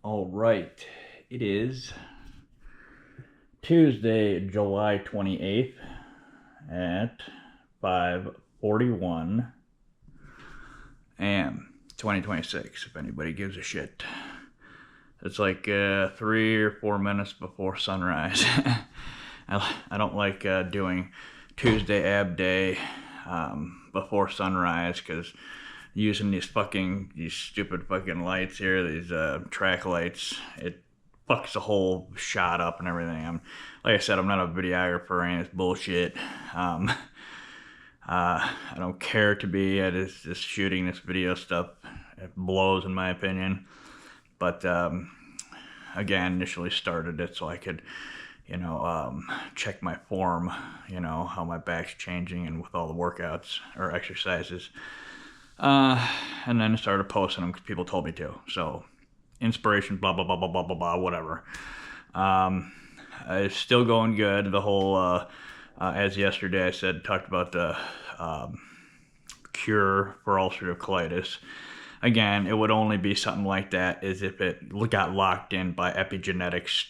All right, it is Tuesday, July 28th at 5:41 a.m. 2026, if anybody gives a shit. It's like 3 or 4 minutes before sunrise. I don't like doing Tuesday ab day before sunrise because using these stupid fucking lights here, these track lights, it fucks the whole shot up and everything. Like I said, I'm not a videographer or any of this bullshit. I don't care to be. I just shooting this video stuff. It blows in my opinion. But again, initially started it so I could, check my form, how my back's changing and with all the workouts or exercises. And then I started posting them because people told me to. So, inspiration, blah, blah, blah, blah, blah, blah, blah, whatever. It's still going good. The whole, as yesterday I said, talked about the cure for ulcerative colitis. Again, it would only be something like that as if it got locked in by epigenetics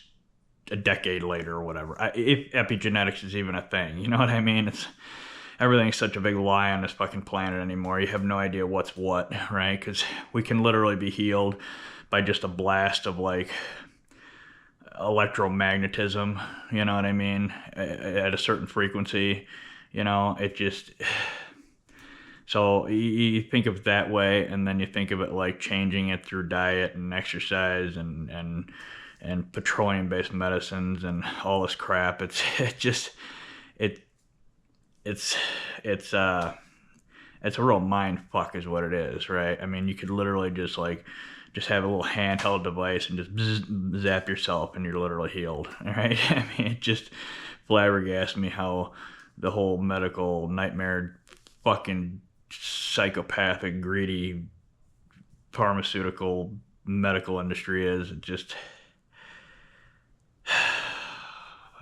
a decade later or whatever. If epigenetics is even a thing, you know what I mean? Everything's such a big lie on this fucking planet anymore. You have no idea what's what, right? Because we can literally be healed by just a blast of like electromagnetism, you know what I mean? At a certain frequency, it just... So you think of it that way, and then you think of it like changing it through diet and exercise and petroleum-based medicines and all this crap. It's a real mind fuck is what it is, right? I mean, you could literally just have a little handheld device and just zap yourself and you're literally healed, right? I mean, it just flabbergasts me how the whole medical nightmare fucking psychopathic, greedy pharmaceutical medical industry is. It just...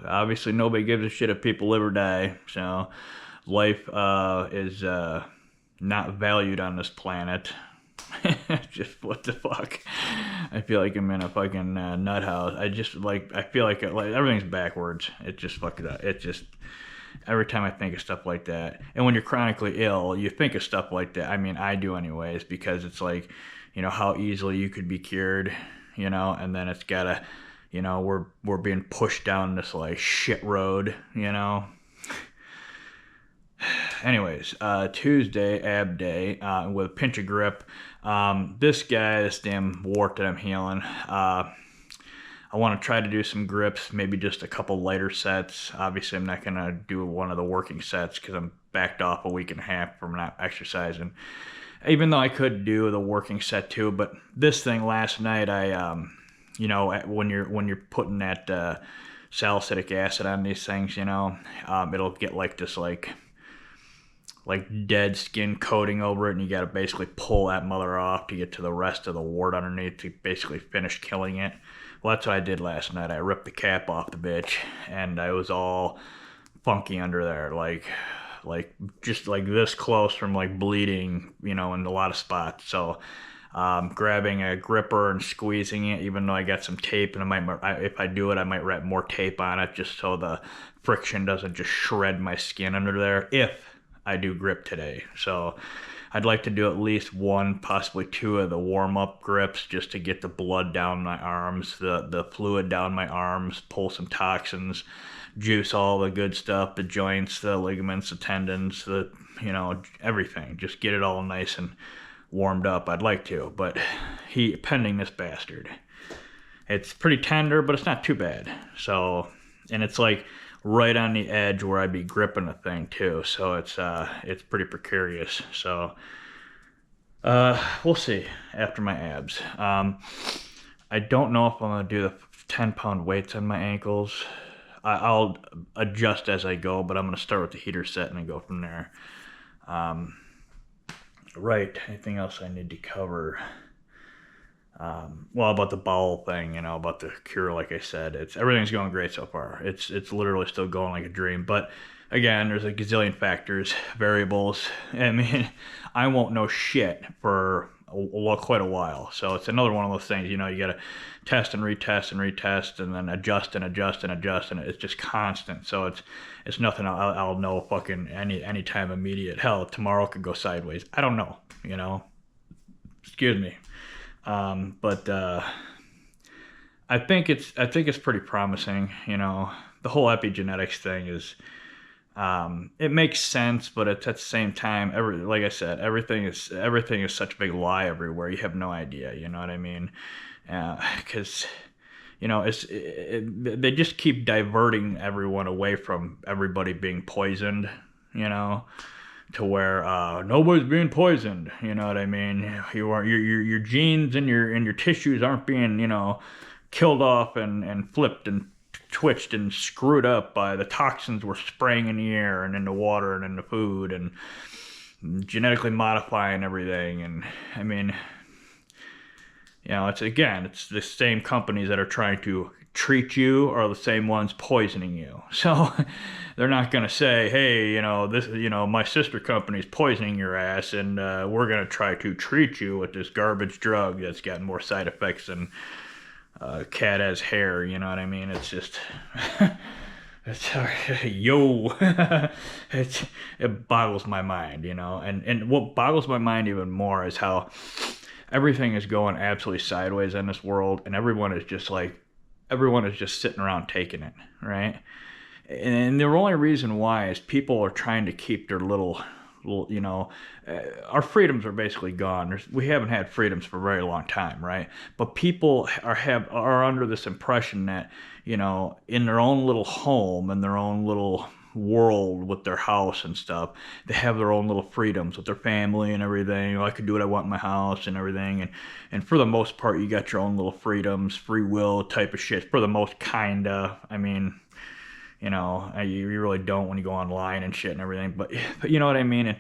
Obviously, nobody gives a shit if people live or die. So, life is not valued on this planet. Just what the fuck? I feel like I'm in a fucking nut house. I feel like everything's backwards. It just fucked it up. It just... Every time I think of stuff like that, and when you're chronically ill, you think of stuff like that. I mean, I do anyways, because it's like, how easily you could be cured, and then it's gotta, we're being pushed down this like shit road, Anyways, Tuesday, ab day, with a pinch of grip. This damn wart that I'm healing, I want to try to do some grips, maybe just a couple lighter sets. Obviously, I'm not going to do one of the working sets because I'm backed off a week and a half from not exercising. Even though I could do the working set too, but this thing last night, when you're putting that salicylic acid on these things, it'll get like this like dead skin coating over it, and you got to basically pull that mother off to get to the rest of the wart underneath to basically finish killing it. Well, that's what I did last night. I ripped the cap off the bitch, and I was all funky under there, like just like this close from like bleeding, in a lot of spots. So, grabbing a gripper and squeezing it, even though I got some tape, and if I do it, I might wrap more tape on it just so the friction doesn't just shred my skin under there. If I do grip today, so. I'd like to do at least one, possibly two of the warm-up grips just to get the blood down my arms, the fluid down my arms, pull some toxins, juice all the good stuff, the joints, the ligaments, the tendons, everything. Just get it all nice and warmed up. I'd like to, but pending this bastard. It's pretty tender, but it's not too bad. So, and it's like right on the edge where I'd be gripping the thing too, so it's pretty precarious. So we'll see after my abs. I don't know if I'm gonna do the 10-pound weights on my ankles. I'll adjust as I go, but I'm gonna start with the heater set and then go from there. Right, anything else I need to cover? Well, about the bowel thing, about the cure, like I said, everything's going great so far. It's literally still going like a dream. But again, there's a gazillion factors, variables. I mean, I won't know shit for quite a while. So it's another one of those things, you know, you got to test and retest and retest, and then adjust and adjust and adjust, and it's just constant. So it's nothing I'll know fucking any time immediate. Hell, tomorrow could go sideways. I don't know, you know. Excuse me. But I think it's pretty promising, you know. The whole epigenetics thing is, it makes sense, but it's at the same time, like I said, everything is such a big lie everywhere. You have no idea, you know what I mean? Because you know, they just keep diverting everyone away from everybody being poisoned, you know, to where nobody's being poisoned. You know what I mean? Your genes and your tissues aren't being, you know, killed off and flipped and twitched and screwed up by the toxins we're spraying in the air and in the water and in the food and genetically modifying everything. And I mean, you know, it's the same companies that are trying to treat you are the same ones poisoning you. So they're not going to say, hey, you know, this, you know, my sister company's poisoning your ass, and we're going to try to treat you with this garbage drug that's got more side effects than cat has hair. You know what I mean? It's just it boggles my mind, you know. And what boggles my mind even more is how everything is going absolutely sideways in this world, and everyone is just sitting around taking it, right? And the only reason why is people are trying to keep their little, you know, our freedoms are basically gone. We haven't had freedoms for a very long time, right? But people are under this impression that, you know, in their own little home, in their own little world with their house and stuff, they have their own little freedoms with their family and everything. You know, I can do what I want in my house and everything, and for the most part, you got your own little freedoms, free will type of shit. For the most, kinda. I mean, you know, you really don't when you go online and shit and everything, but you know what I mean. And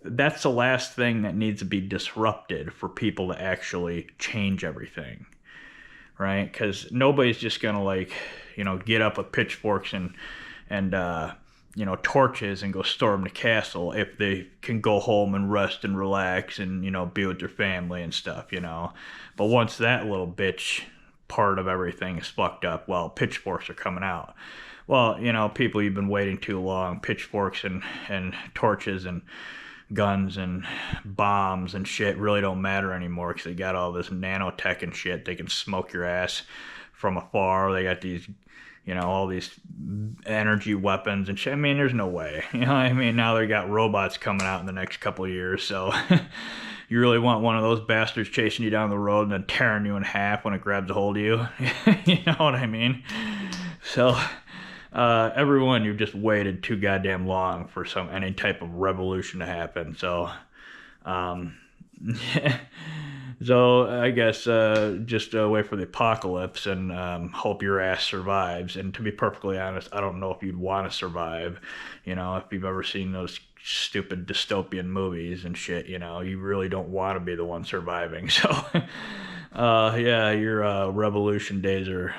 that's the last thing that needs to be disrupted for people to actually change everything, right? Because nobody's just gonna, like, you know, get up with pitchforks and you know, torches and go storm the castle if they can go home and rest and relax and, you know, be with their family and stuff, you know. But once that little bitch part of everything is fucked up, well, pitchforks are coming out. Well, you know, people, you've been waiting too long. Pitchforks and torches and guns and bombs and shit really don't matter anymore because they got all this nanotech and shit. They can smoke your ass from afar. They got these, you know, all these energy weapons and shit. I mean, there's no way. You know what I mean? Now they got robots coming out in the next couple of years, so you really want one of those bastards chasing you down the road and then tearing you in half when it grabs a hold of you? You know what I mean? So everyone, you've just waited too goddamn long for any type of revolution to happen. So so I guess just wait for the apocalypse and hope your ass survives. And to be perfectly honest, I don't know if you'd want to survive. You know, if you've ever seen those stupid dystopian movies and shit, you know, you really don't want to be the one surviving. So yeah, your revolution days are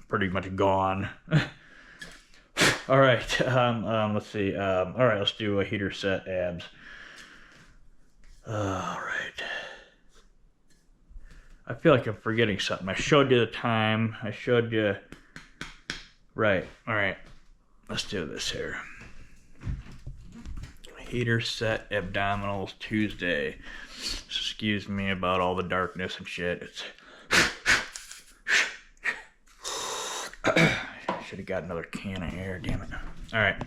pretty much gone. All right, let's see. All right, let's do a heater set abs. All right. I feel like I'm forgetting something. I showed you the time. I showed you. Right. All right. Let's do this here. Heater set abdominals Tuesday. Excuse me about all the darkness and shit. It's. Should have got another can of air. Damn it. All right.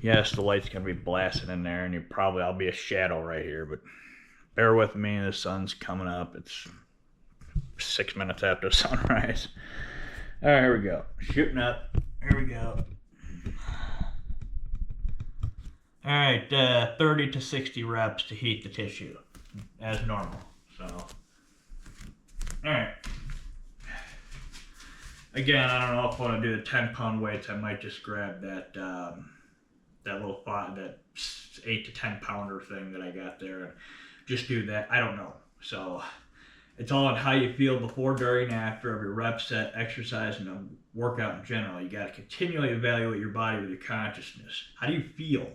Yes, the light's gonna be blasting in there, and I'll be a shadow right here, but bear with me. The sun's coming up. It's 6 minutes after sunrise. All right, here we go. Shooting up. Here we go. All right, 30 to 60 reps to heat the tissue, as normal. So, all right. Again, I don't know if I want to do the 10-pound weights. I might just grab that that 8 to 10 pounder thing that I got there and just do that. I don't know. So it's all on how you feel before, during, after every rep, set, exercise, and a workout in general. You got to continually evaluate your body with your consciousness. How do you feel?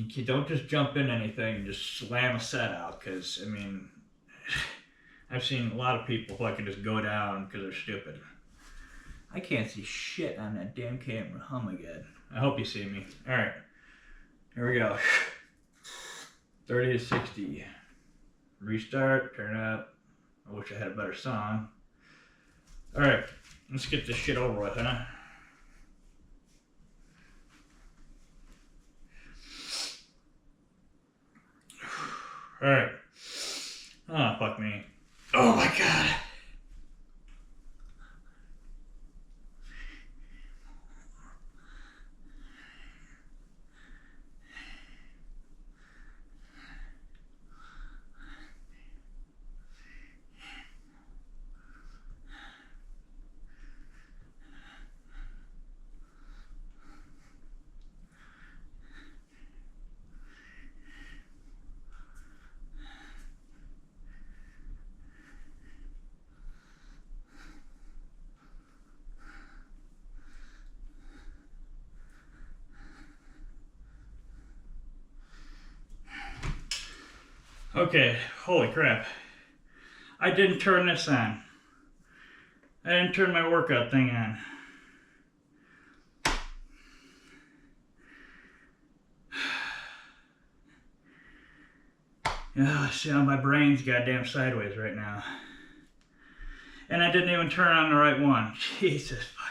You don't just jump in anything and just slam a set out, because, I mean, I've seen a lot of people fucking just go down because they're stupid. I can't see shit on that damn camera. Oh my god. I hope you see me. Alright. Here we go. 30 to 60. Restart, turn up. I wish I had a better song. Alright, let's get this shit over with, huh? Alright. Oh, fuck me. Oh my god. Okay, holy crap. I didn't turn this on. I didn't turn my workout thing on. Oh, see how my brain's goddamn sideways right now. And I didn't even turn on the right one. Jesus fucking.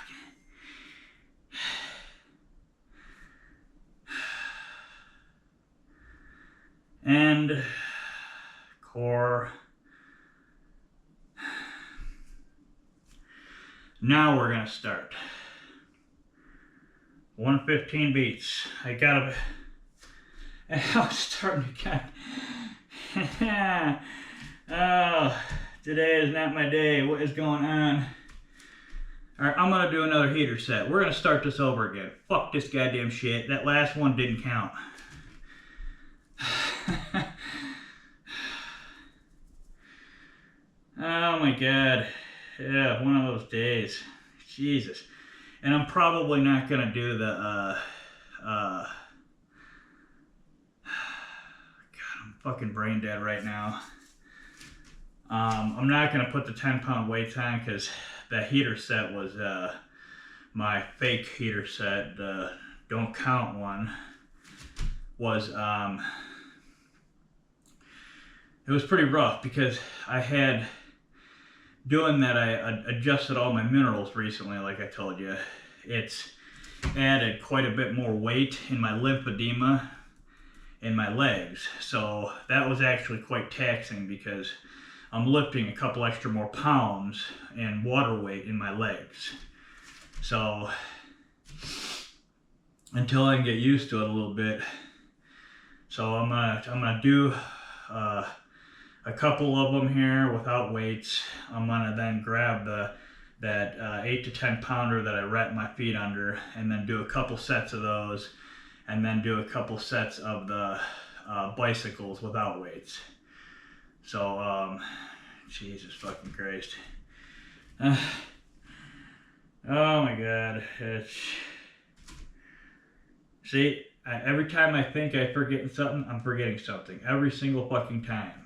And core. Now we're gonna start. 115 beats. I gotta. And I was starting to kind of. Oh, today is not my day. What is going on? Alright, I'm gonna do another heater set. We're gonna start this over again. Fuck this goddamn shit. That last one didn't count. Oh my god. Yeah, one of those days. Jesus. And I'm probably not gonna do the God, I'm fucking brain dead right now. I'm not gonna put the 10-pound weights on because that heater set was my fake heater set. The don't count one was it was pretty rough because I had doing that. I adjusted all my minerals recently, like I told you. It's added quite a bit more weight in my lymphedema in my legs, so that was actually quite taxing because I'm lifting a couple extra more pounds in water weight in my legs. So until I can get used to it a little bit, so I'm gonna do a couple of them here without weights. I'm gonna then grab that 8 to 10 pounder that I wrap my feet under, and then do a couple sets of those, and then do a couple sets of the bicycles without weights. So Jesus fucking Christ. Oh my god. See, every time I think I'm forgetting something, I'm forgetting something. Every single fucking time.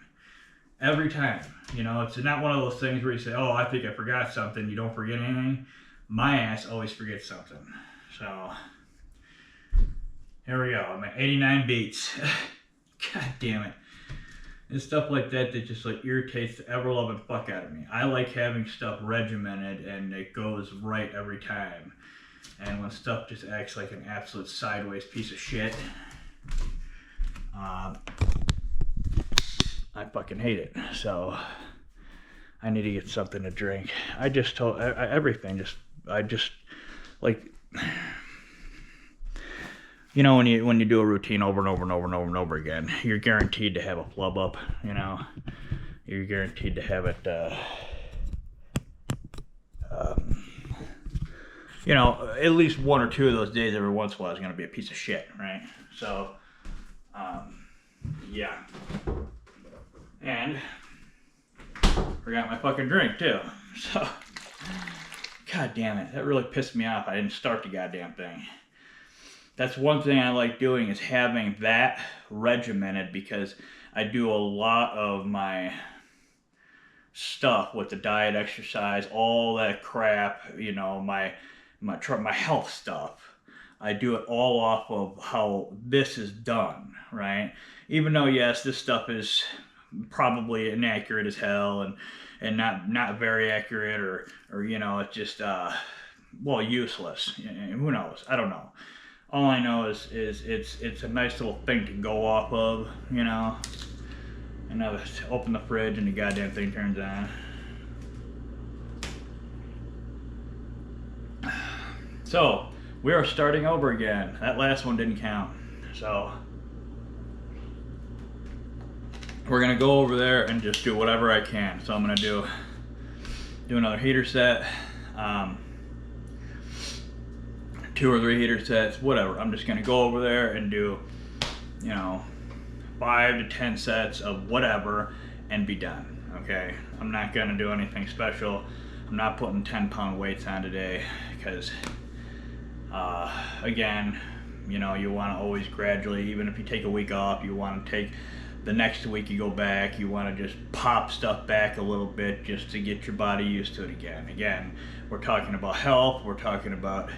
Every time. You know, it's not one of those things where you say, oh, I think I forgot something. You don't forget anything. My ass always forgets something. So, here we go. I'm at 89 beats. God damn it. It's stuff like that that just like irritates the ever-loving fuck out of me. I like having stuff regimented and it goes right every time. And when stuff just acts like an absolute sideways piece of shit, I fucking hate it. So I need to get something to drink. I just told everything. I just like, you know, when you do a routine over and over and over and over and over again, you're guaranteed to have a flub up. You know, you're guaranteed to have it. You know, at least one or two of those days every once in a while is going to be a piece of shit, right? So, yeah. And forgot my fucking drink too. So, god damn it, that really pissed me off. I didn't start the goddamn thing. that's one thing I like doing, is having that regimented, because I do a lot of my stuff with the diet, exercise, all that crap, you know, my health stuff. I do it all off of how this is done, right? Even though, yes, this stuff is probably inaccurate as hell, and not very accurate, or you know, it's just well, useless. Who knows? I don't know. All I know is it's a nice little thing to go off of, you know. And I open the fridge and the goddamn thing turns on. So we are starting over again. That last one didn't count. So we're gonna go over there and just do whatever I can. So I'm gonna do another heater set, 2 or 3 heater sets, whatever. I'm just gonna go over there and do, you know, 5 to 10 sets of whatever and be done. Okay, I'm not gonna do anything special. I'm not putting 10-pound weights on today, because again, you know, you want to always gradually, even if you take a week off, you want to take the next week, you go back, you want to just pop stuff back a little bit just to get your body used to it again. Again, we're talking about health, we're talking about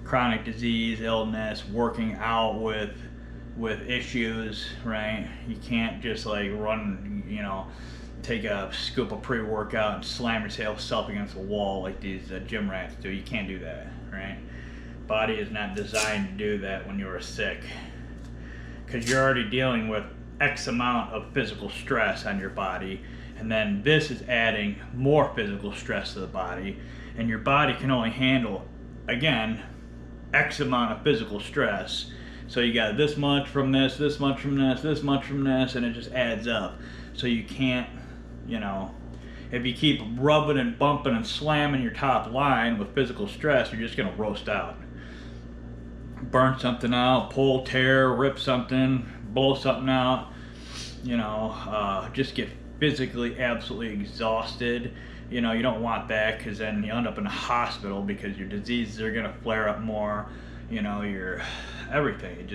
chronic disease, illness, working out with issues, right? You can't just like run, you know, take a scoop of pre-workout and slam yourself against the wall like these gym rats do. You can't do that, right? Body is not designed to do that when you're sick, because you're already dealing with X amount of physical stress on your body, and then this is adding more physical stress to the body, and your body can only handle, again, X amount of physical stress. So you got this much from this, this much from this, this much from this, and it just adds up. So you can't, you know, if you keep rubbing and bumping and slamming your top line with physical stress, you're just gonna roast out. Burn something out, pull, tear, rip something, blow something out, you know, just get physically absolutely exhausted. You know, you don't want that, because then you end up in the hospital because your diseases are gonna flare up more. You know, your everything.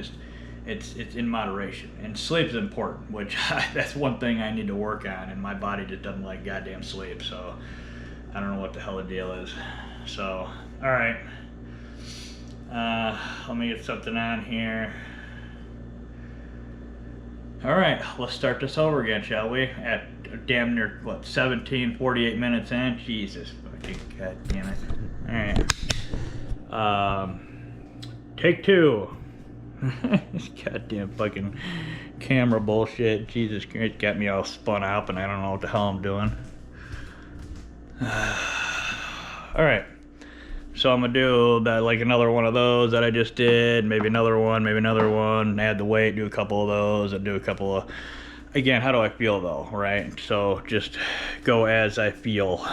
It's in moderation, and sleep is important, which that's one thing I need to work on, and my body just doesn't like goddamn sleep. So I don't know what the hell the deal is. So all right, let me get something on here. All right, let's start this over again, shall we? At damn near what, 48 minutes in. Jesus fucking goddamn it. All right. Take 2. This goddamn fucking camera bullshit. Jesus Christ, got me all spun up and I don't know what the hell I'm doing. Alright. So I'm gonna do that, like another one of those that I just did, maybe another one, add the weight, do a couple of those, and do a couple of, again, how do I feel though, right? So just go as I feel.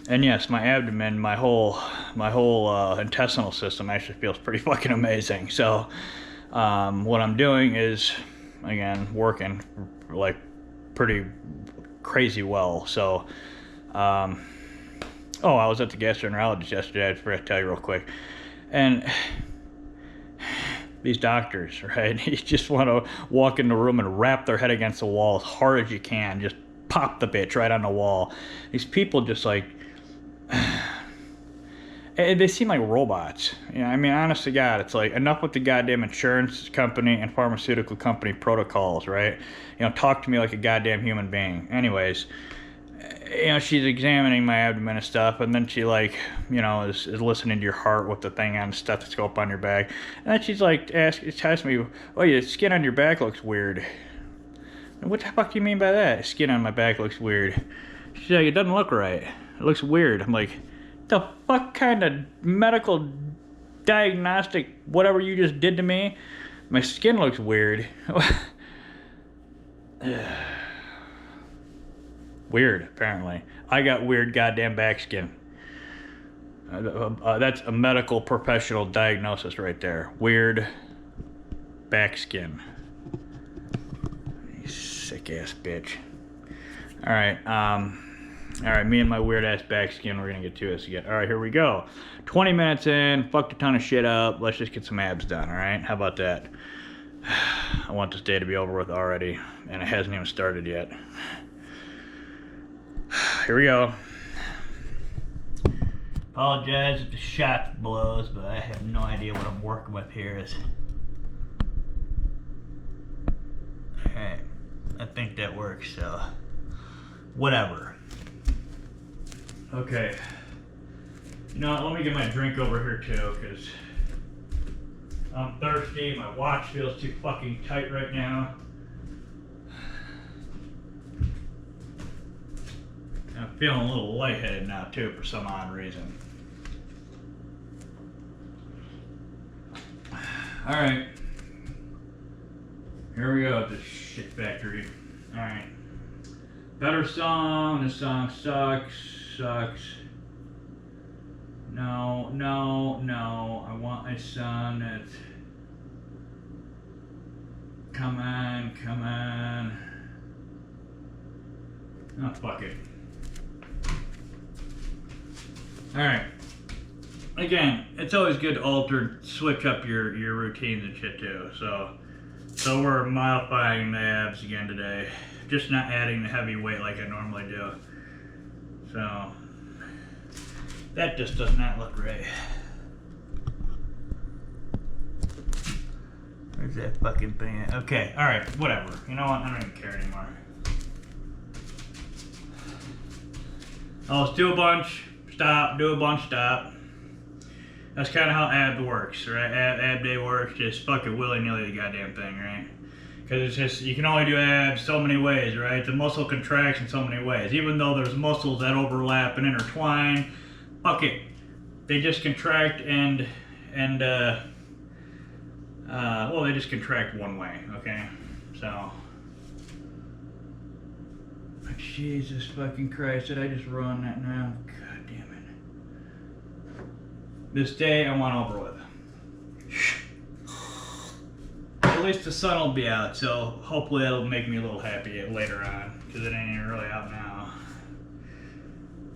And yes, my abdomen, my whole intestinal system actually feels pretty fucking amazing. So what I'm doing is, again, working like pretty crazy well. So I was at the gastroenterologist yesterday. I forgot to tell you real quick. And these doctors, right, you just want to walk in the room and wrap their head against the wall as hard as you can. Just pop the bitch right on the wall. These people just like, they seem like robots. You know, I mean, honest to God, it's like, enough with the goddamn insurance company and pharmaceutical company protocols, right? You know, talk to me like a goddamn human being. Anyways, you know, she's examining my abdomen and stuff, and then she, like, you know, is listening to your heart with the thing on, the stethoscope on your back. And then she's like, asks me, oh, your skin on your back looks weird. And what the fuck do you mean by that? Skin on my back looks weird. She's like, it doesn't look right. It looks weird. I'm like, the fuck kind of medical diagnostic whatever you just did to me? My skin looks weird. Weird, apparently. I got weird goddamn back skin. That's a medical professional diagnosis right there. Weird back skin. You sick ass bitch. Alright, All right, me and my weird ass back skin, we're gonna get to this again. All right, here we go. 20 minutes in, fucked a ton of shit up. Let's just get some abs done, all right? How about that? I want this day to be over with already, and it hasn't even started yet. Here we go. Apologize if the shot blows, but I have no idea what I'm working with here. Alright, I think that works, so whatever. Okay. You know what, let me get my drink over here too, because I'm thirsty. My watch feels too fucking tight right now. I'm feeling a little lightheaded now too for some odd reason. Alright. Here we go, this shit factory. Alright. Better song. This song sucks. No. I want a song that's... Come on. Oh, fuck it. Alright. Again, it's always good to switch up your routines and shit too. So we're modifying the abs again today. Just not adding the heavy weight like I normally do. So that just does not look right. Where's that fucking thing at? Okay, alright, whatever. You know what? I don't even care anymore. Oh, let's do a bunch, stop, do a bunch, stop. That's kind of how ab works, right? Ab day works, just fucking willy-nilly the goddamn thing, right? Because it's just, you can only do abs so many ways, right? The muscle contracts in so many ways. Even though there's muscles that overlap and intertwine, fuck it. They just contract and well, they just contract one way, okay? So, Jesus fucking Christ, did I just ruin that now? God damn it. This day I want over with. At least the sun will be out, so hopefully that'll make me a little happy later on, because it ain't even really out now.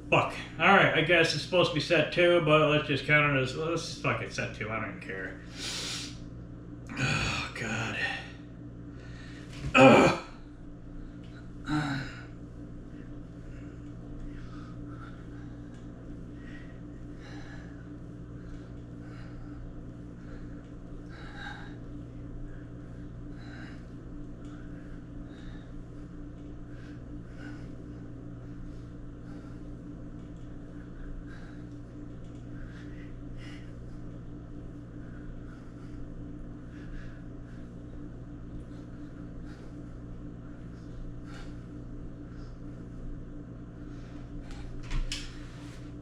Fuck. Alright, I guess it's supposed to be set 2, but let's just count it as, let's just fucking set 2, I don't even care. Oh, God. Ugh.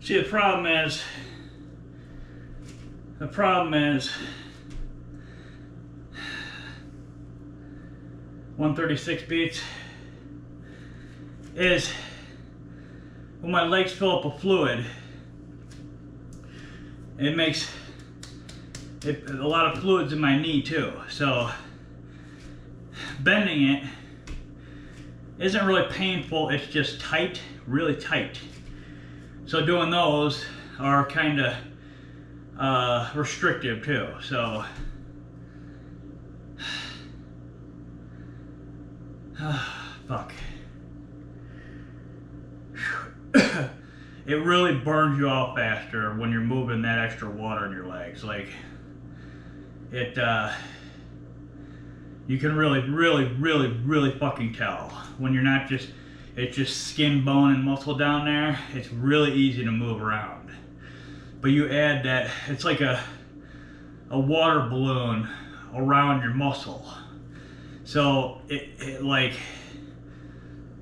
See, the problem is 136 beats is when my legs fill up with fluid, it makes a lot of fluids in my knee too. So bending it isn't really painful, it's just tight, really tight. So doing those are kind of restrictive too. So fuck. It really burns you out faster when you're moving that extra water in your legs. Like it, you can really fucking tell when you're not just. It's just skin, bone, and muscle down there. It's really easy to move around. But you add that, it's like a water balloon around your muscle. So it like,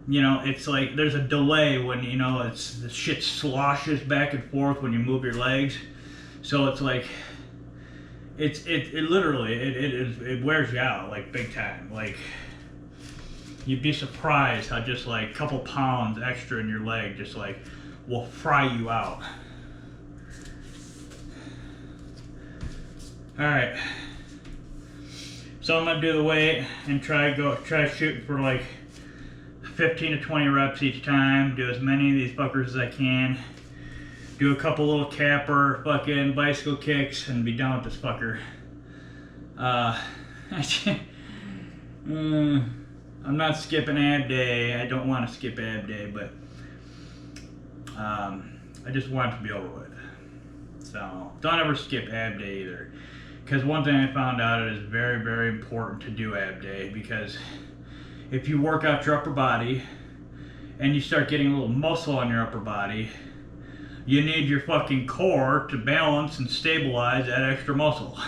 you know, it's like there's a delay when, you know, the shit sloshes back and forth when you move your legs. So it's like, it literally, it wears you out, like big time. Like, you'd be surprised how just like a couple pounds extra in your leg just like will fry you out. Alright. So I'm gonna do the weight and try shooting for like 15 to 20 reps each time. Do as many of these fuckers as I can. Do a couple little capper fucking bicycle kicks and be done with this fucker. I'm not skipping ab day. I don't want to skip ab day, but I just want it to be over with. So don't ever skip ab day either. Because one thing I found out, it is very, very important to do ab day, because if you work out your upper body and you start getting a little muscle on your upper body, you need your fucking core to balance and stabilize that extra muscle.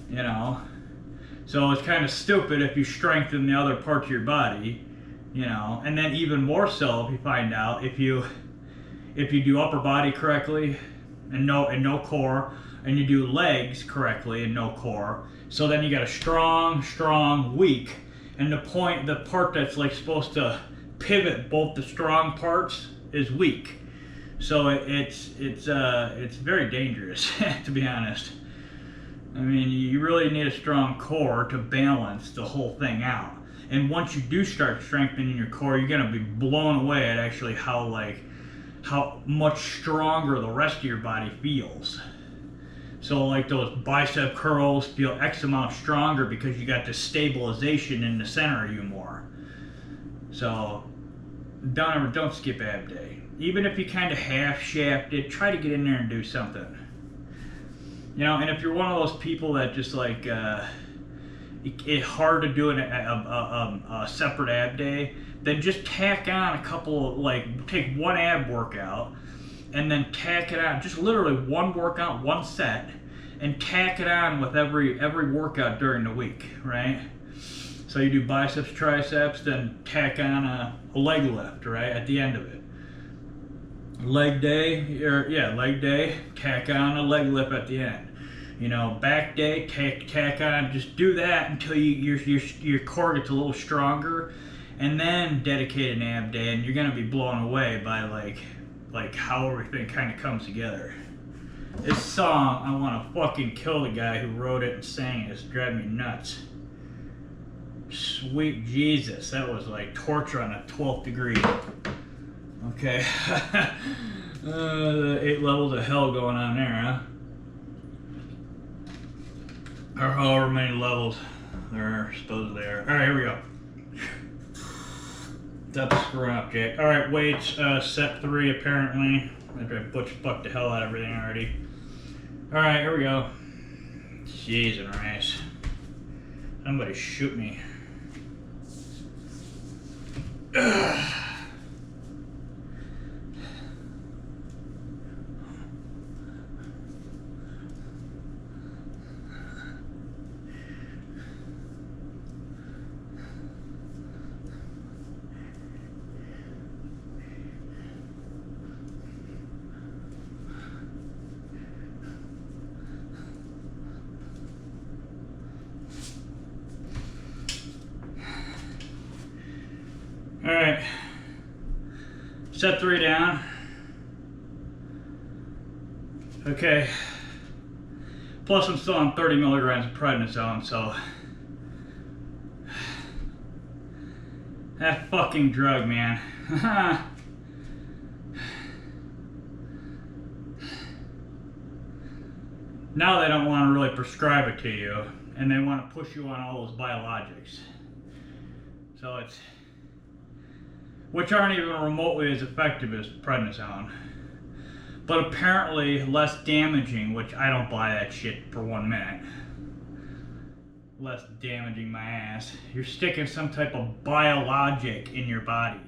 You know? So it's kind of stupid if you strengthen the other parts of your body, you know, and then even more so if you find out if you do upper body correctly and no core, and you do legs correctly and no core, so then you got a strong, weak, and the part that's like supposed to pivot both the strong parts is weak. So it's very dangerous, to be honest. I mean, you really need a strong core to balance the whole thing out. And once you do start strengthening your core, you're gonna be blown away at actually how much stronger the rest of your body feels. So like those bicep curls feel X amount stronger because you got this stabilization in the center of you more. So don't skip ab day. Even if you kind of half shaft it, try to get in there and do something. You know, and if you're one of those people that just like, it's hard to do a separate ab day, then just tack on a couple, like take one ab workout and then tack it on, just literally one workout, one set, and tack it on with every workout during the week, right? So you do biceps, triceps, then tack on a leg lift, right, at the end of it. Leg day, tack on a leg lift at the end. You know, back day, tack on, just do that until your core gets a little stronger, and then dedicate an ab day, and you're gonna be blown away by like how everything kind of comes together. This song, I want to fucking kill the guy who wrote it and sang it. It's driving me nuts. Sweet Jesus, that was like torture on a 12th degree. Okay. 8 levels of hell going on there, huh? Or however many levels there are supposed there. Alright, here we go. That's screwing up, Jake. Alright, weights, set 3 apparently. After I fucked the hell out of everything already. Alright, here we go. Jesus Christ. Somebody shoot me. Ugh. Alright, set 3 down. Okay, plus I'm still on 30 milligrams of prednisone, so that fucking drug, man. Now they don't want to really prescribe it to you, and they want to push you on all those biologics. So it's, which aren't even remotely as effective as prednisone, but apparently less damaging, which I don't buy that shit for 1 minute. Less damaging my ass. You're sticking some type of biologic in your body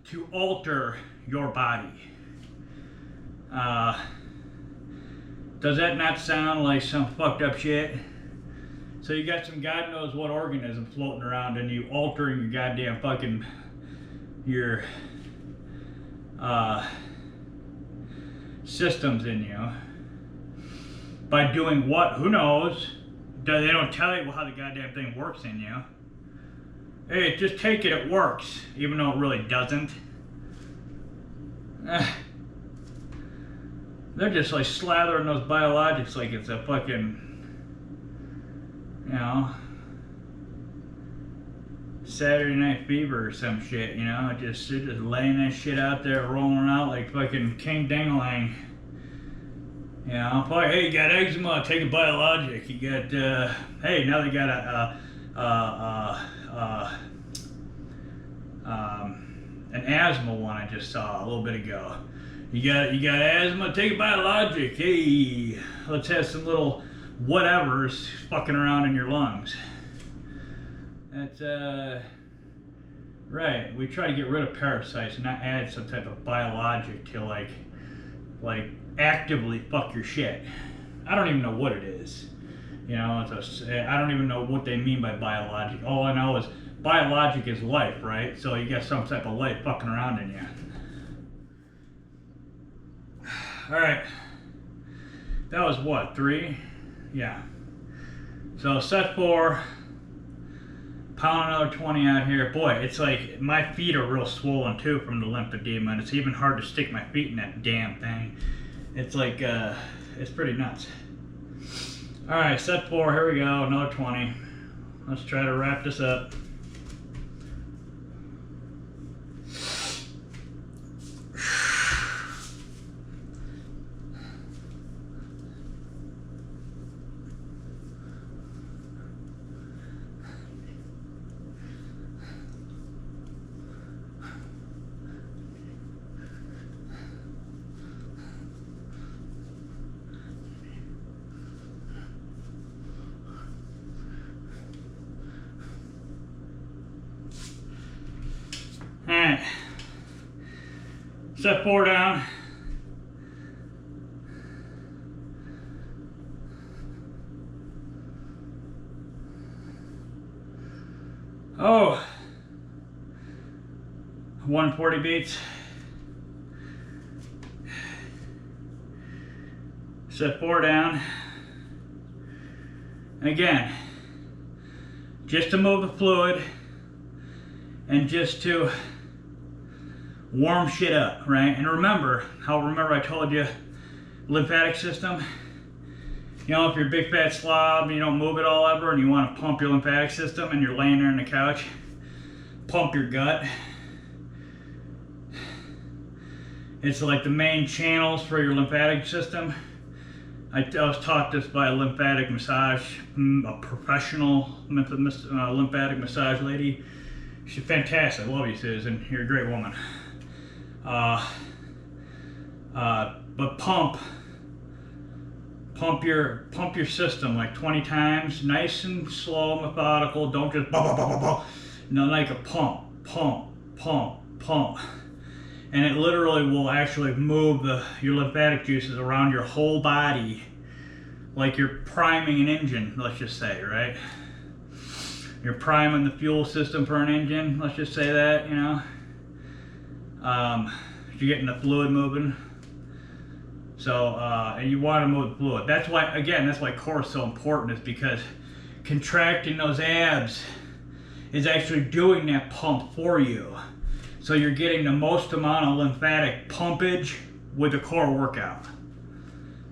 to alter your body. Does that not sound like some fucked up shit? So you got some God knows what organism floating around and you altering your goddamn fucking your systems in you by doing what? Who knows? They don't tell you how the goddamn thing works in you. Hey, just take it, it works, even though it really doesn't. They're just like slathering those biologics like it's a fucking, you know. Saturday Night Fever or some shit, you know, just laying that shit out there, rolling out like fucking King Dingalang. You know, probably, hey, you got eczema, take a biologic. You got, hey, now they got an asthma one I just saw a little bit ago. You got asthma, take a biologic. Hey, let's have some little whatevers fucking around in your lungs. That's right. We try to get rid of parasites and not add some type of biologic to like actively fuck your shit. I don't even know what it is. You know, I don't even know what they mean by biologic. All I know is biologic is life, right? So you got some type of life fucking around in you. All right. That was what, 3? Yeah. So set 4. Pound another 20 out here. Boy, it's like my feet are real swollen too from the lymphedema, and it's even hard to stick my feet in that damn thing. It's like, it's pretty nuts. All right, set 4, here we go, another 20. Let's try to wrap this up. Alright, set 4 down. Oh, 140 beats. Set 4 down. And again, just to move the fluid and just to warm shit up, right? And remember I told you, lymphatic system, you know, if you're a big fat slob and you don't move it all ever and you want to pump your lymphatic system and you're laying there on the couch, pump your gut. It's like the main channels for your lymphatic system. I was taught this by a lymphatic massage, a professional lymphatic massage lady. She's fantastic. I love you, Susan. You're a great woman. But pump your system like 20 times, nice and slow, methodical. Don't just no, like a pump, and it literally will actually move your lymphatic juices around your whole body, like you're priming an engine. Let's just say, right? You're priming the fuel system for an engine, let's just say that, you know. You're getting the fluid moving. So, and you want to move the fluid. That's why core is so important, is because contracting those abs is actually doing that pump for you. So you're getting the most amount of lymphatic pumpage with a core workout.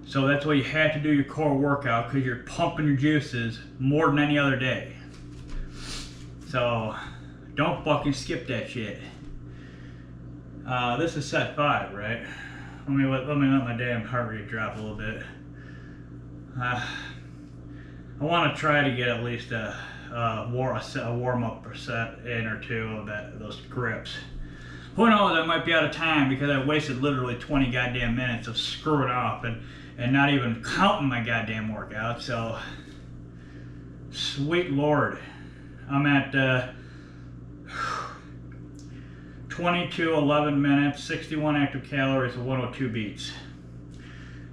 So that's why you have to do your core workout, because you're pumping your juices more than any other day. So don't fucking skip that shit. This is set 5, right? Let me let my damn heart rate drop a little bit. I want to try to get at least a warm-up set in or two of those grips. Who knows, I might be out of time because I wasted literally 20 goddamn minutes of screwing off and not even counting my goddamn workout. So, sweet Lord. I'm at 22, 11 minutes, 61 active calories, and 102 beats.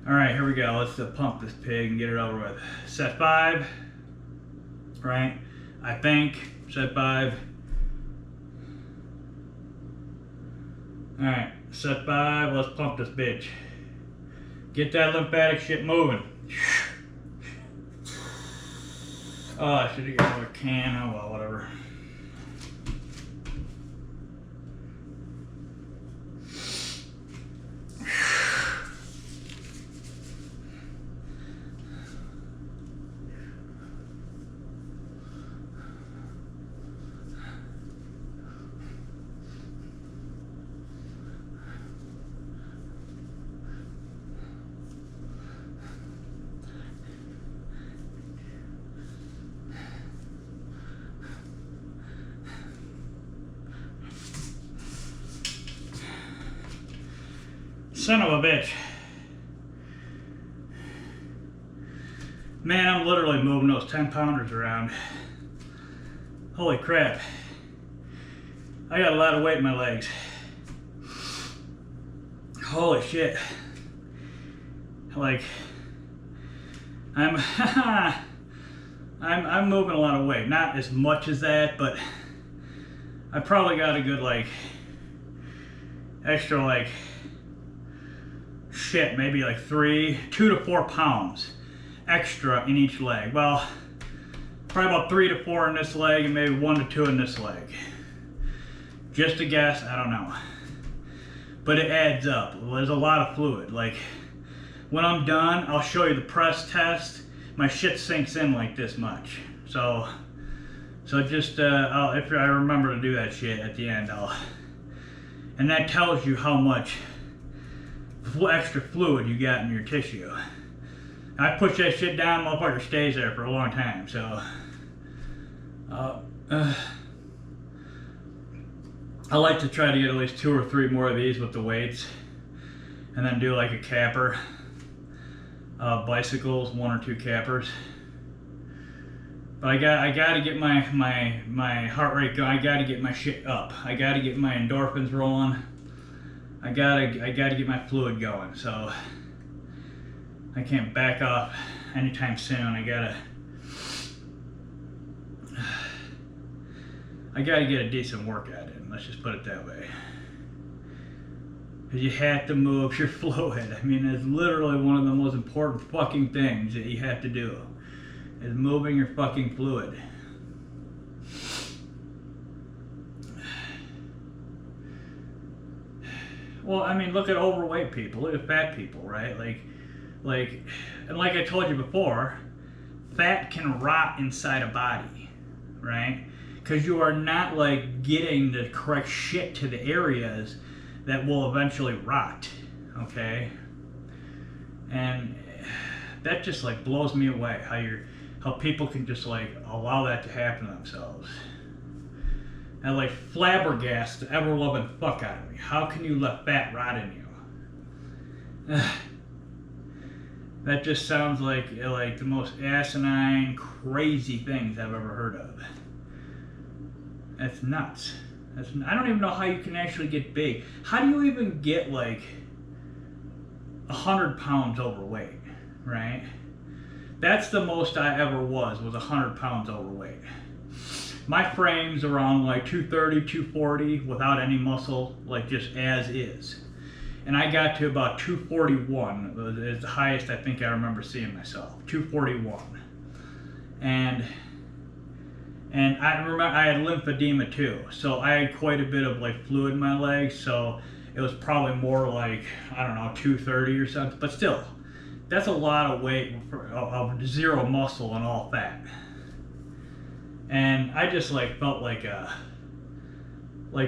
All right, here we go. Let's pump this pig and get it over with. Set 5, right? I think, set 5. All right, set 5, let's pump this bitch. Get that lymphatic shit moving. Oh, I should have got another can. Oh well, whatever. Son of a bitch. Man, I'm literally moving those 10-pounders around. Holy crap. I got a lot of weight in my legs. Holy shit. Like, I'm moving a lot of weight. Not as much as that, but I probably got a good, like, extra, like, shit, maybe like 2 to 4 pounds extra in each leg. Well, probably about 3 to 4 in this leg and maybe 1 to 2 in this leg. Just a guess, I don't know. But it adds up. There's a lot of fluid. Like, when I'm done, I'll show you the press test. My shit sinks in like this much. So just, if I remember to do that shit at the end, and that tells you how much extra fluid you got in your tissue. I push that shit down, motherfucker stays there for a long time, so. I like to try to get at least 2 or 3 more of these with the weights, and then do like a capper. Bicycles, 1 or 2 cappers. But I got to get my heart rate going. I got to get my shit up. I got to get my endorphins rolling. I gotta get my fluid going. So I can't back off anytime soon. I gotta get a decent workout in. Let's just put it that way. Because you have to move your fluid. I mean, it's literally one of the most important fucking things that you have to do, is moving your fucking fluid. Well, I mean, look at overweight people, look at fat people, right? And like I told you before, fat can rot inside a body, right? Because you are not like getting the correct shit to the areas that will eventually rot, okay? And that just like blows me away, how people can just like allow that to happen to themselves. And like flabbergasted the ever-loving fuck out of me. How can you let fat rot in you? That just sounds like the most asinine, crazy things I've ever heard of. That's nuts. I don't even know how you can actually get big. How do you even get like 100 pounds overweight, right? That's the most I ever was 100 pounds overweight. My frame's around like 230, 240 without any muscle, like just as is. And I got to about 241, is the highest I think I remember seeing myself, 241. And I remember I had lymphedema too, so I had quite a bit of like fluid in my legs, so it was probably more like, I don't know, 230 or something, but still, that's a lot of weight of zero muscle and all fat. And I just like felt like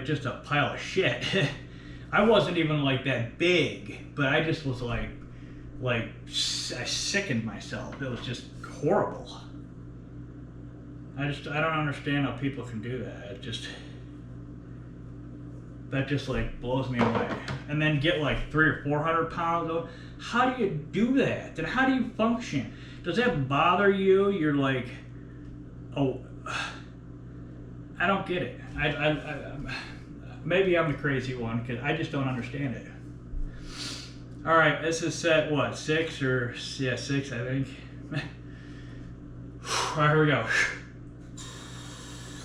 just a pile of shit. I wasn't even like that big, but I just was like I sickened myself. It was just horrible. I don't understand how people can do that. That just like blows me away. And then get like 300 or 400 pounds. How do you do that? And how do you function? Does that bother you? You're like, oh, I don't get it. Maybe I'm the crazy one because I just don't understand it. All right, this is set what, 6 or yeah, 6 I think. All right, here we go.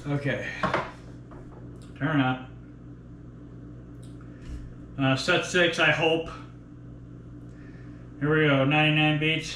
Okay, turn up. Set 6, I hope. Here we go, 99 beats.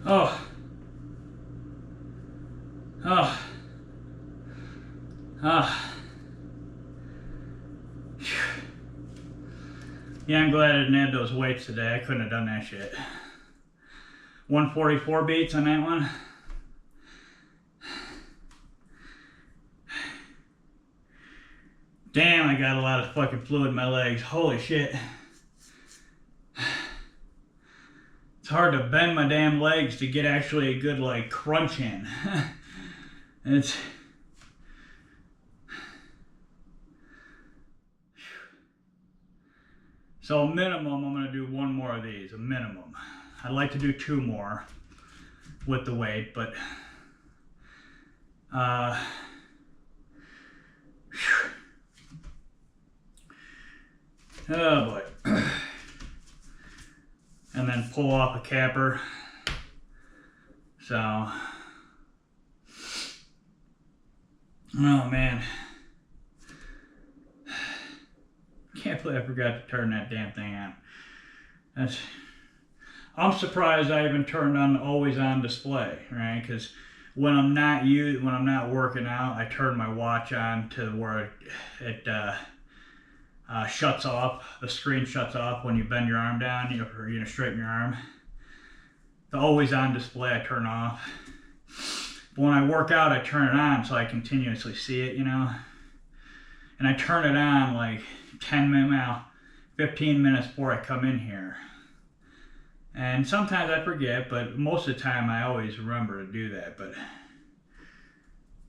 Oh. Oh. Oh. Yeah, I'm glad I didn't add those weights today. I couldn't have done that shit. 144 beats on that one. Damn, I got a lot of fucking fluid in my legs. Holy shit. It's hard to bend my damn legs to get actually a good, like, crunch in. It's... So minimum, I'm gonna do one more of these, a minimum. I'd like to do 2 more with the weight, but oh boy. And then pull off a capper. So, oh man. Can't believe I forgot to turn that damn thing on. I'm surprised I even turned on the always on display, right? Because when I'm not working out, I turn my watch on to where it shuts off. The screen shuts off when you bend your arm down, or straighten your arm. The always on display I turn off. But when I work out, I turn it on so I continuously see it, And I turn it on like 15 minutes before I come in here. And sometimes I forget, but most of the time I always remember to do that. But,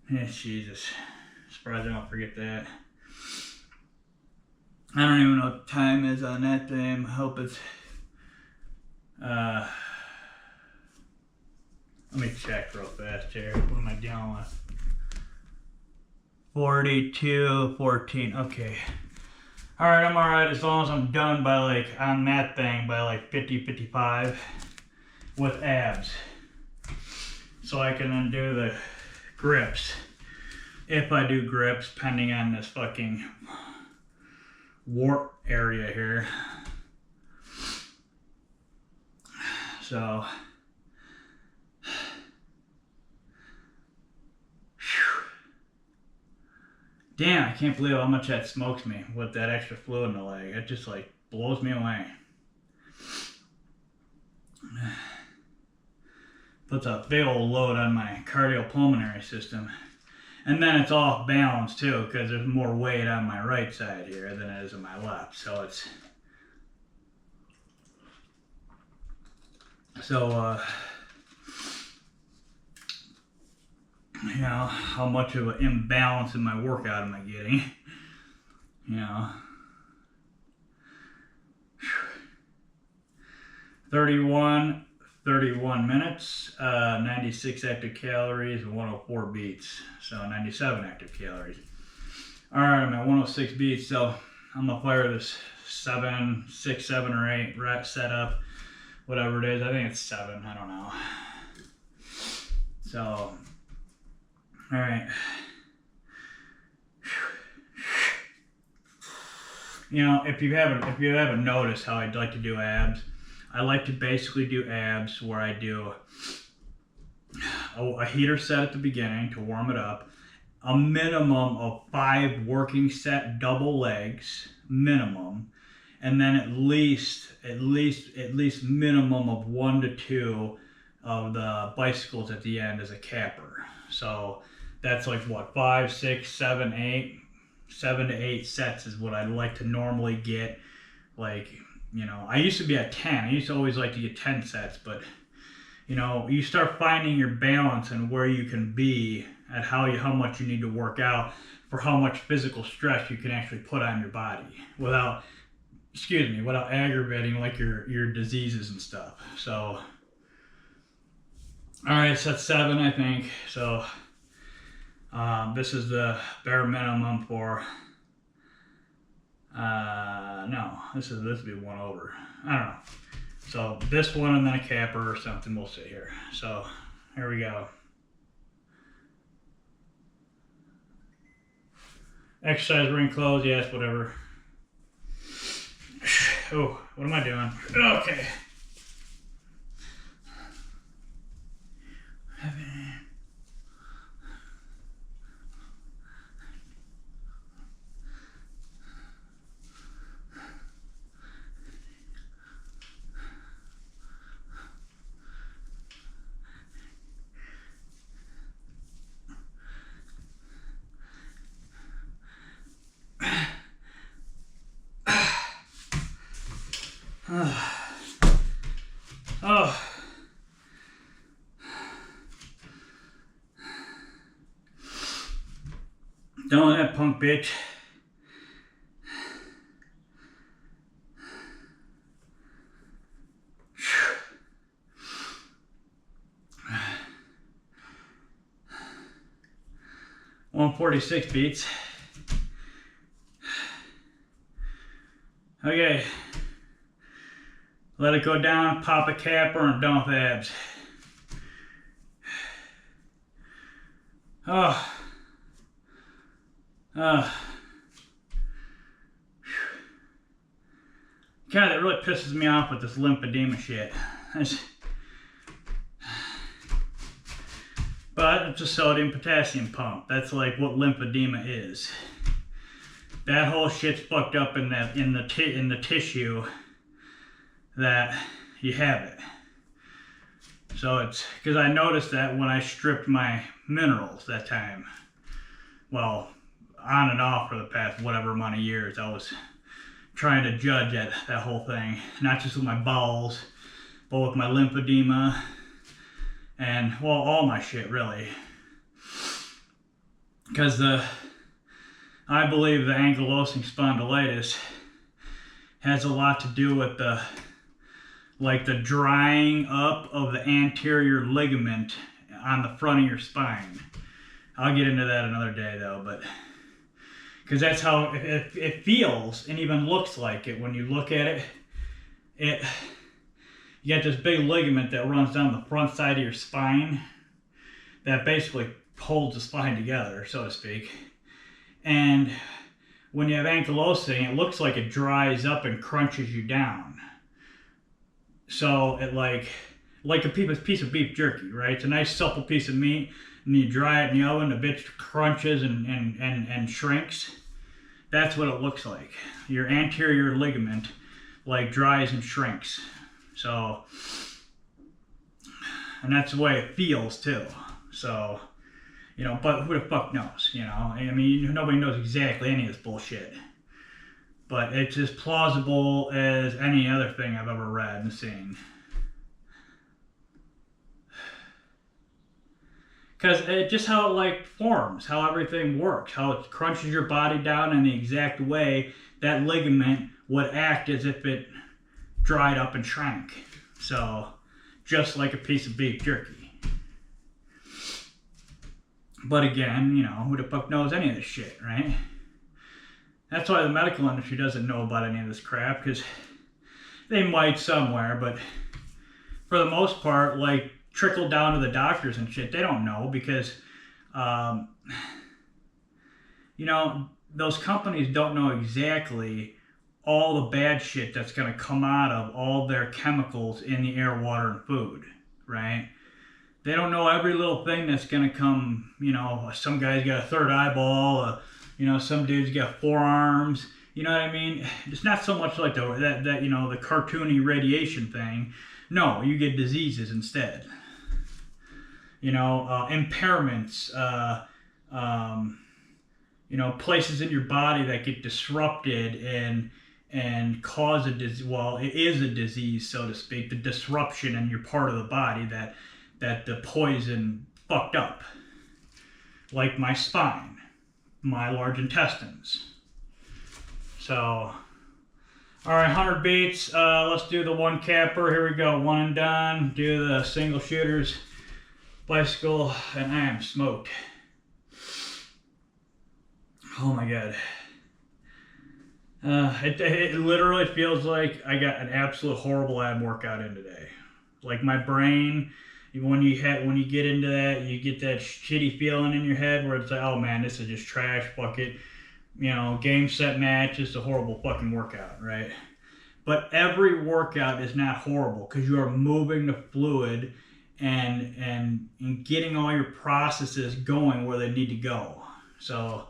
Jesus, surprised I don't forget that. I don't even know what the time is on that thing. I hope it's, let me check real fast here. What am I dealing with? 42:14, okay. Alright, I'm alright as long as I'm done by on that thing by 50-55 with abs. So I can then do the grips. If I do grips, depending on this fucking wart area here. So, damn, I can't believe how much that smokes me with that extra fluid in the leg. It just blows me away. Puts a big old load on my cardiopulmonary system. And then it's off balance too, because there's more weight on my right side here than it is on my left. So it's... how much of an imbalance in my workout am I getting? 31 minutes, 96 active calories, and 104 beats. So 97 active calories. All right, I'm at 106 beats. So I'm gonna fire this 6, 7, or 8 rep setup, whatever it is. I think it's 7. I don't know. So. All right. If you haven't noticed how I'd like to do abs, I like to basically do abs where I do a heater set at the beginning to warm it up, a minimum of 5 working set double legs minimum, and then at least minimum of 1 to 2 of the bicycles at the end as a capper. So that's 5, 6, 7, 8. 7 to 8 sets is what I'd like to normally get. I used to be at 10. I used to always like to get 10 sets, but you start finding your balance and where you can be at how much you need to work out for how much physical stress you can actually put on your body without aggravating your diseases and stuff. So, all right, so that's 7, I think. So, this is the bare minimum for, no, this would be 1 over. I don't know. So this one and then a capper or something, we'll see here. So here we go. Exercise ring clothes, yes, whatever. Oh, what am I doing? Okay. Oh. Done with that punk bitch. $146 beats. Okay. Let it go down, pop a capper, and done with abs. Oh. God, that really pisses me off with this lymphedema shit. But it's a sodium potassium pump. That's like what lymphedema is. That whole shit's fucked up in the tissue that you have it. So it's because I noticed that when I stripped my minerals that time. Well, on and off for the past whatever amount of years, I was trying to judge that whole thing, not just with my bowels, but with my lymphedema and, well, all my shit really. Because I believe the ankylosing spondylitis has a lot to do with the drying up of the anterior ligament on the front of your spine. I'll get into that another day though, but because that's how it feels and even looks like it when you look at it. You got this big ligament that runs down the front side of your spine that basically holds the spine together, so to speak. And when you have ankylosing, it looks like it dries up and crunches you down. So it like a piece of beef jerky, right? It's a nice supple piece of meat, and you dry it in the oven, the bitch crunches and shrinks. That's what it looks like. Your anterior ligament like dries and shrinks. So, and that's the way it feels too. So, you know, but who the fuck knows, you know? I mean, nobody knows exactly any of this bullshit. But it's as plausible as any other thing I've ever read and seen. Because it's just how it like forms, how everything works, how it crunches your body down in the exact way that ligament would act as if it dried up and shrank. So, just like a piece of beef jerky. But again, you know, who the fuck knows any of this shit, right? That's why the medical industry doesn't know about any of this crap, because they might somewhere, but for the most part, like, trickle down to the doctors and shit, they don't know, because, you know, those companies don't know exactly all the bad shit that's going to come out of all their chemicals in the air, water, and food, right? They don't know every little thing that's going to come, you know, some guy's got a third eyeball, you know, some dude's got forearms, you know what I mean? It's not so much like that you know, the cartoony radiation thing. No, you get diseases instead. You know, impairments, you know, places in your body that get disrupted and cause a disease. Well, it is a disease, so to speak, the disruption in your part of the body that the poison fucked up. Like my spine, my large intestines. So, all right, 100 beats. Let's do the one capper. Here we go, one and done. Do the single shooters, bicycle, and I am smoked. Oh my god. It literally feels like I got an absolute horrible ab workout in today. Like my brain, when you get into that, you get that shitty feeling in your head where it's like, oh man, this is just trash, fuck it. You know, game, set, match, it's a horrible fucking workout, right? But every workout is not horrible because you are moving the fluid and getting all your processes going where they need to go. So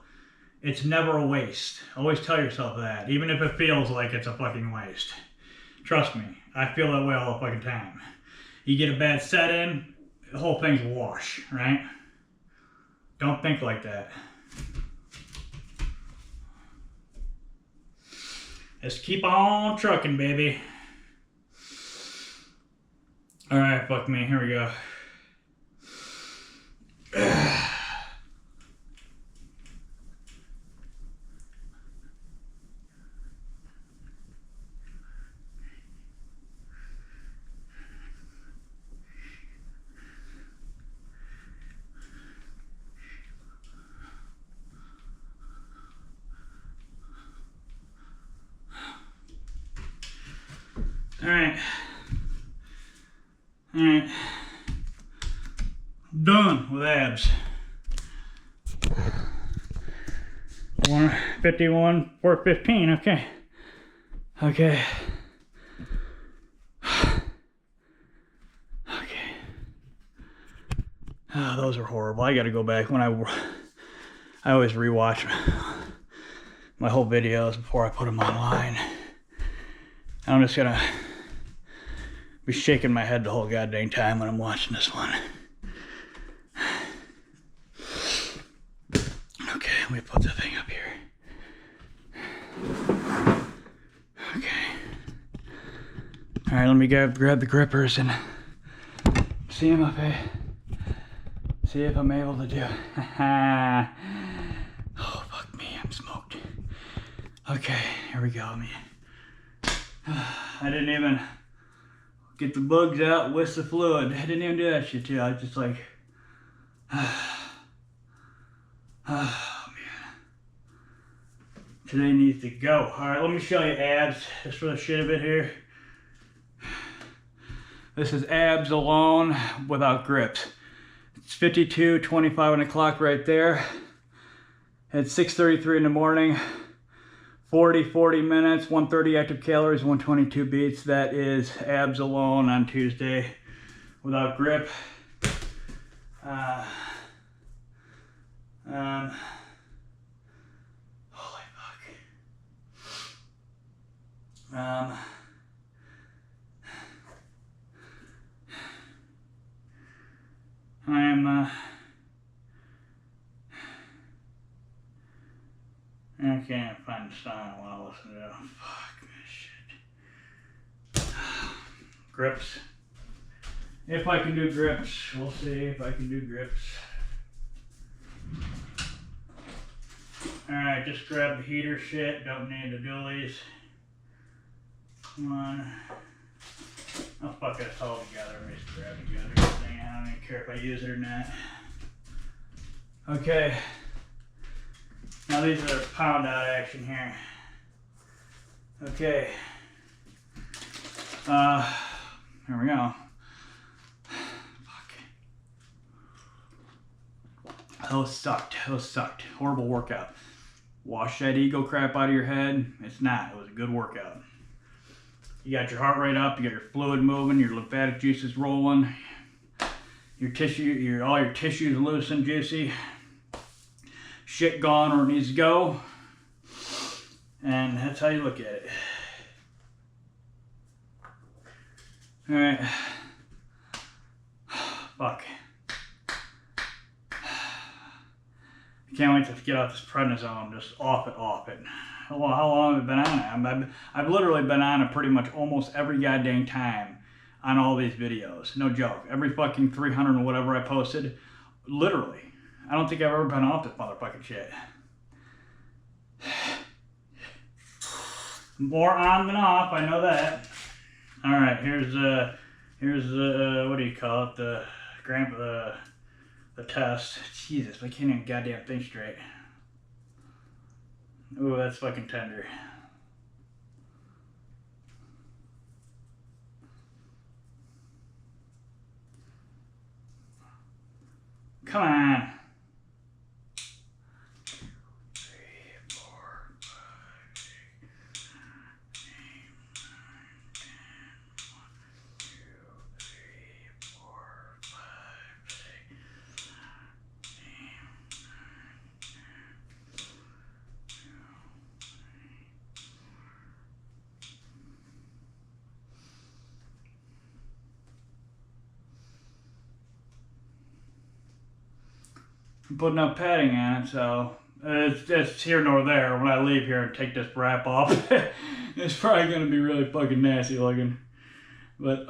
it's never a waste. Always tell yourself that, even if it feels like it's a fucking waste. Trust me, I feel that way all the fucking time. You get a bad set in, the whole thing's a wash, right? Don't think like that. Just keep on trucking, baby. All right, fuck me, here we go. All right, done with abs. 151, 415, okay. Okay. Oh, those are horrible. I gotta go back. When I always rewatch my whole videos before I put them online. I'm just gonna be shaking my head the whole goddamn time when I'm watching this one. Okay, let me put the thing up here. Okay. All right, let me grab the grippers and see if I'm able to do it. Oh, fuck me, I'm smoked. Okay, here we go, man. I didn't even get the bugs out, whisk the fluid. I didn't even do that shit too. I was just like, oh man. Today needs to go. All right, let me show you abs, just for the shit of it here. This is abs alone without grips. It's 52:25 on the clock right there. It's 6:33 in the morning. 40 minutes, 130 active calories, 122 beats. That is abs alone on Tuesday without grip. Holy fuck. I can't find the song I want to listen to. Fuck this shit. Grips. If I can do grips, we'll see if I can do grips. Alright, just grab the heater shit. Don't need the dualies. Come on. Oh fuck, it's all together. Let me just grab it together. I don't even care if I use it or not. Okay. Now these are pound out action here. Okay. Here we go. Fuck. Those sucked. Horrible workout. Wash that ego crap out of your head. It's not. It was a good workout. You got your heart rate up, you got your fluid moving, your lymphatic juices rolling, your tissue, all your tissues loose and juicy. Shit gone where it needs to go. And that's how you look at it. Alright. Fuck. I can't wait to get out this prednisone. Just off it. How long have I been on it? I've literally been on it pretty much almost every goddamn time on all these videos. No joke. Every fucking 300 or whatever I posted. Literally. I don't think I've ever been off this motherfucking shit. More on than off, I know that. All right, here's what do you call it? The test. Jesus, I can't even goddamn think straight. Ooh, that's fucking tender. Come on. 3, 4, 5, 6, 8, 9, 10, 1, 2, 3, 4, 5, I'm putting up padding on it, so it's here nor there. When I leave here and take this wrap off, it's probably gonna be really fucking nasty looking. But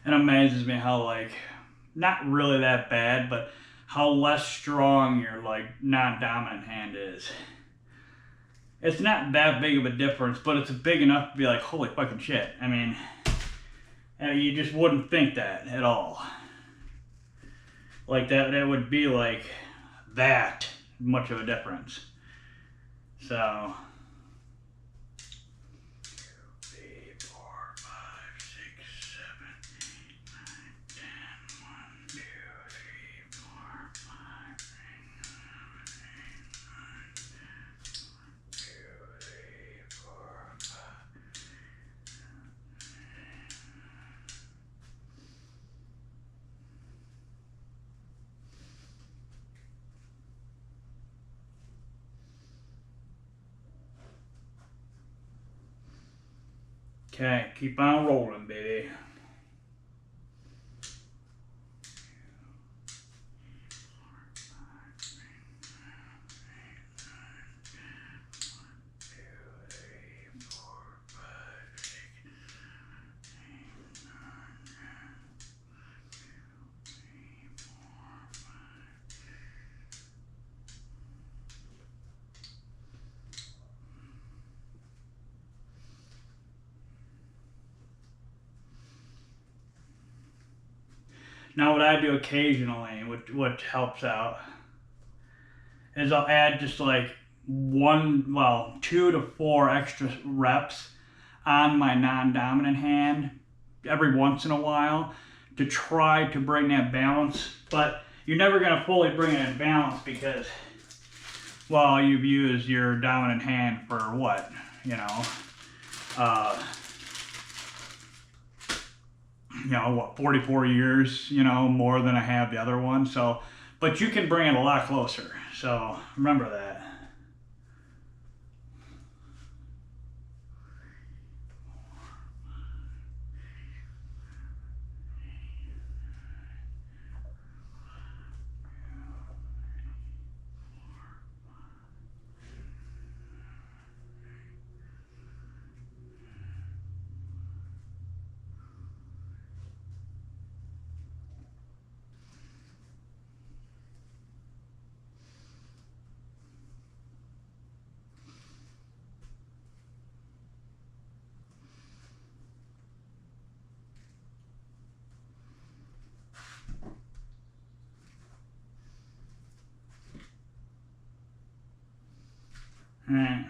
it amazes me how, like, not really that bad, but how less strong your, like, non-dominant hand is. It's not that big of a difference, but it's big enough to be like, holy fucking shit. I mean, you just wouldn't think that at all. Like, that would be like that much of a difference. So... 'kay, keep on rolling, baby. Now what I do occasionally, which helps out, is I'll add just like 2 to 4 extra reps on my non-dominant hand every once in a while to try to bring that balance. But you're never going to fully bring it in balance because, well, you've used your dominant hand for what, what, 44 years, more than I have the other one. So, but you can bring it a lot closer. So remember that. All right.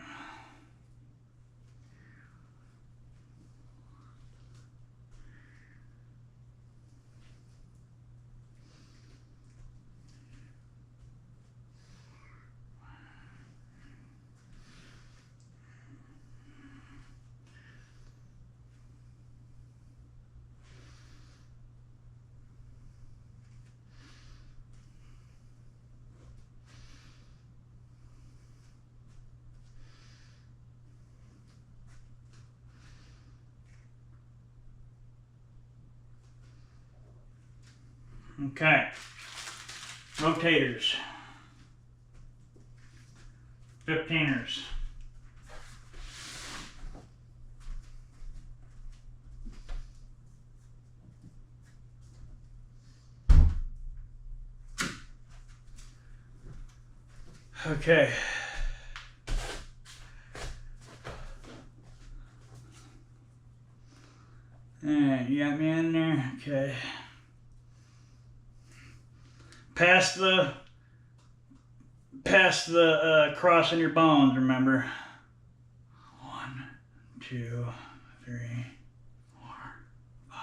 Okay, rotators, 15ers. Okay. Alright, you got me in there? Okay. Past the crossing your bones, remember. 1, 2, 3, 4, 5, 6,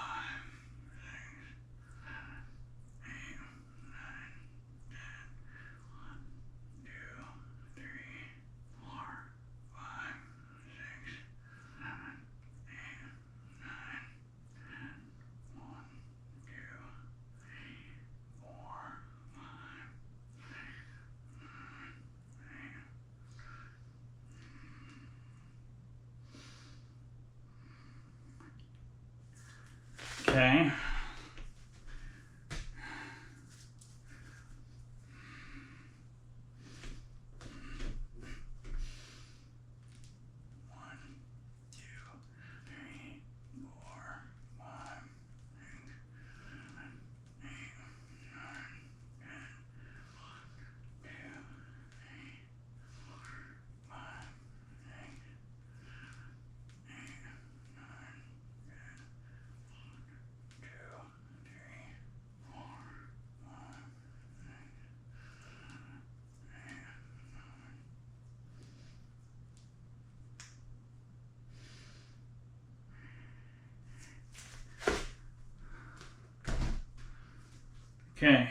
Okay.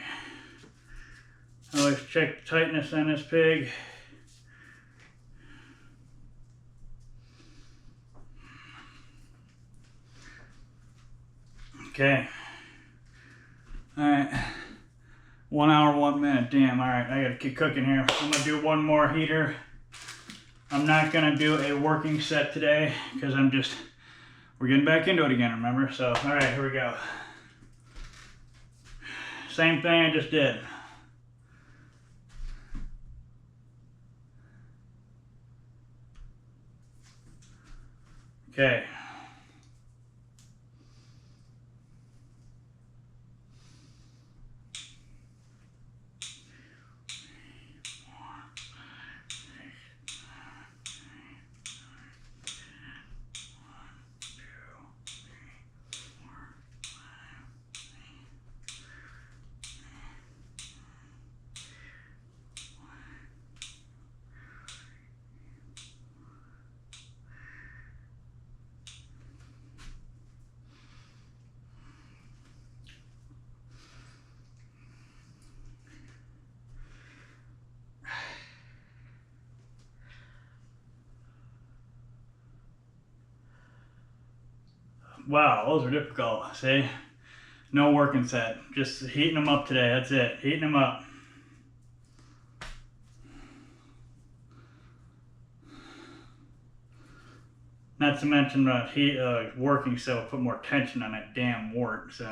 Always check the tightness on this pig. Okay. Alright. 1 hour, 1 minute. Damn, alright. I gotta keep cooking here. I'm gonna do one more heater. I'm not gonna do a working set today because we're getting back into it again, remember? So, alright, here we go. Same thing I just did. Okay. Wow, those are difficult. See? No working set. Just heating them up today. That's it. Heating them up. Not to mention the working set will put more tension on that damn wart, so.